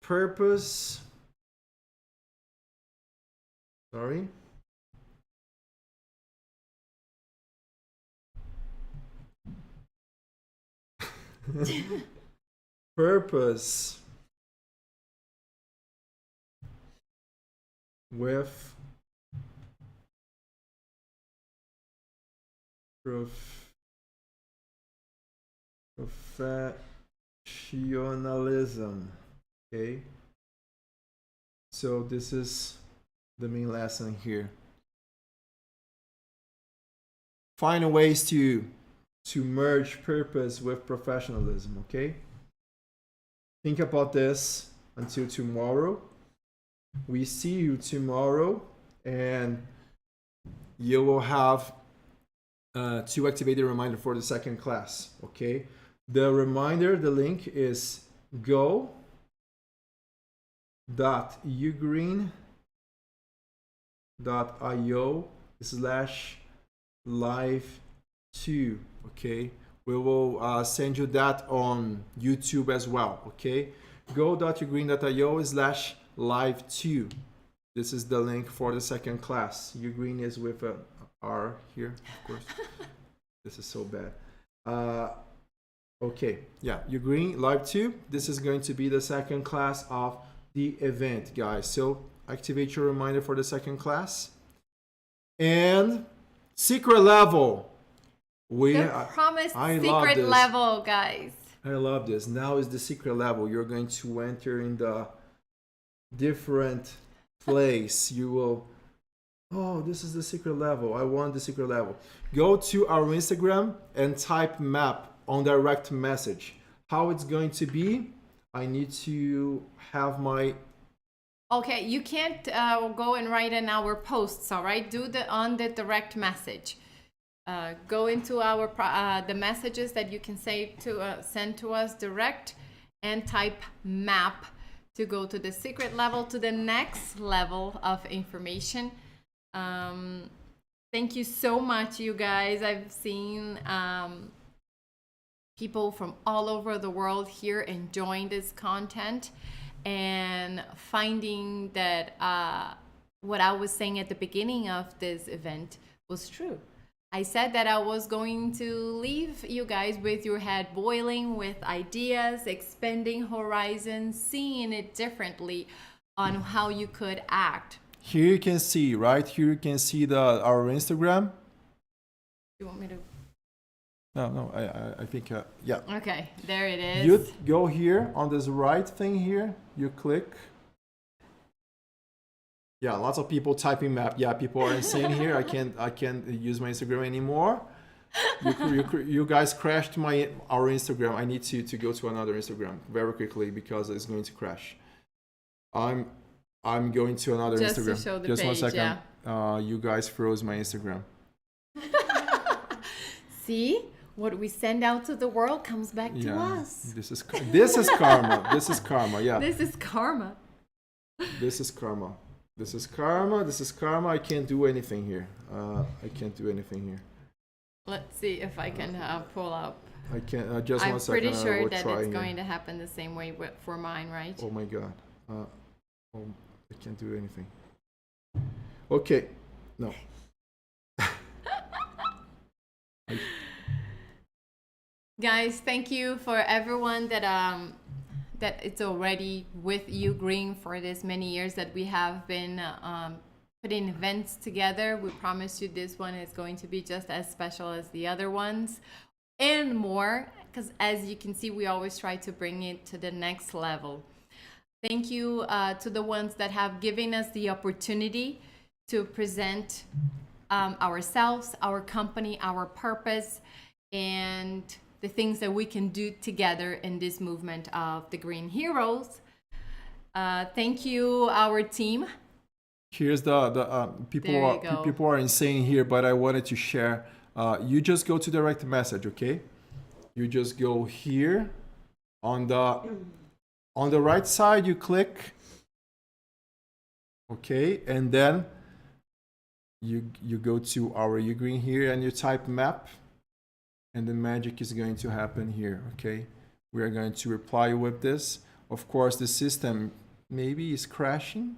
Purpose. Sorry. Purpose with professionalism. Okay, so this is the main lesson here. Find ways to merge purpose with professionalism. Okay, think about this until tomorrow. We see you tomorrow, and you will have to activate the reminder for the second class. Okay, the reminder, the link is go.ugreen.io/live2. Okay, we will send you that on YouTube as well. Okay, go.ugreen.io/live2. This is the link for the second class. Ugreen is with a R here, of course. This is so bad. Okay, yeah, Ugreen Live 2. This is going to be the second class of the event, guys. So activate your reminder for the second class. And secret level. The promised secret level, guys. I love this. Now is the secret level. You're going to enter in the different place. You will, oh, this is the secret level. I want the secret level. Go to our Instagram and type map on direct message. How it's going to be, I need to have my... Okay, you can't go and write in our posts, all right? Do on the direct message. Go into our the messages that you can send to us direct and type map to go to the secret level, to the next level of information. Thank you so much, you guys. I've seen people from all over the world here enjoying this content and finding that what I was saying at the beginning of this event was true. I said that I was going to leave you guys with your head boiling with ideas, expanding horizons, seeing it differently on how you could act. Here you can see, right? Here you can see our Instagram. You want me to? No, I think, yeah. Okay, there it is. You go here on this right thing here, you click. Yeah, lots of people typing map. Yeah, people are insane here. I can't use my Instagram anymore. You guys crashed our Instagram. I need to go to another Instagram very quickly because it's going to crash. I'm going to another Just Instagram. To show the Just page, 1 second. Yeah. You guys froze my Instagram. See? what we send out to the world comes back to us. This is karma. This is karma. Yeah. This is karma. This is karma. This is karma. This is karma. I can't do anything here. I can't do anything here. Let's see if I can pull up. I can't. Just I'm one second. pretty sure I will that try it's here. going to happen the same way for mine, right? Oh my god. Oh, I can't do anything. Okay. No. Guys, thank you for everyone that it's already with Ugreen for this many years that we have been putting events together. We promise you this one is going to be just as special as the other ones and more, because as you can see, we always try to bring it to the next level. Thank you to the ones that have given us the opportunity to present ourselves, our company, our purpose, and the things that we can do together in this movement of the Green Heroes. Thank you, our team. Here's the people are insane here, but I wanted to share. You just go to direct message, okay? You just go here on the right side. You click, okay, and then you go to our Ugreen here and you type map. And the magic is going to happen here, okay? We are going to reply with this. Of course, the system maybe is crashing,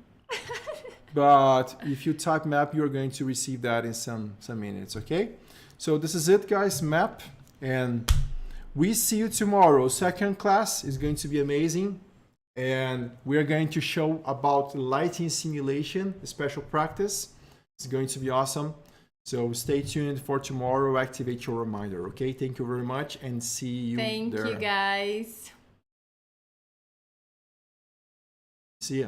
but if you type map, you're going to receive that in some minutes, okay? So this is it, guys, map. And we see you tomorrow. Second class is going to be amazing. And we're going to show about lighting simulation, a special practice. It's going to be awesome. So stay tuned for tomorrow. Activate your reminder, okay? Thank you very much and see you there. Thank you, guys. See ya.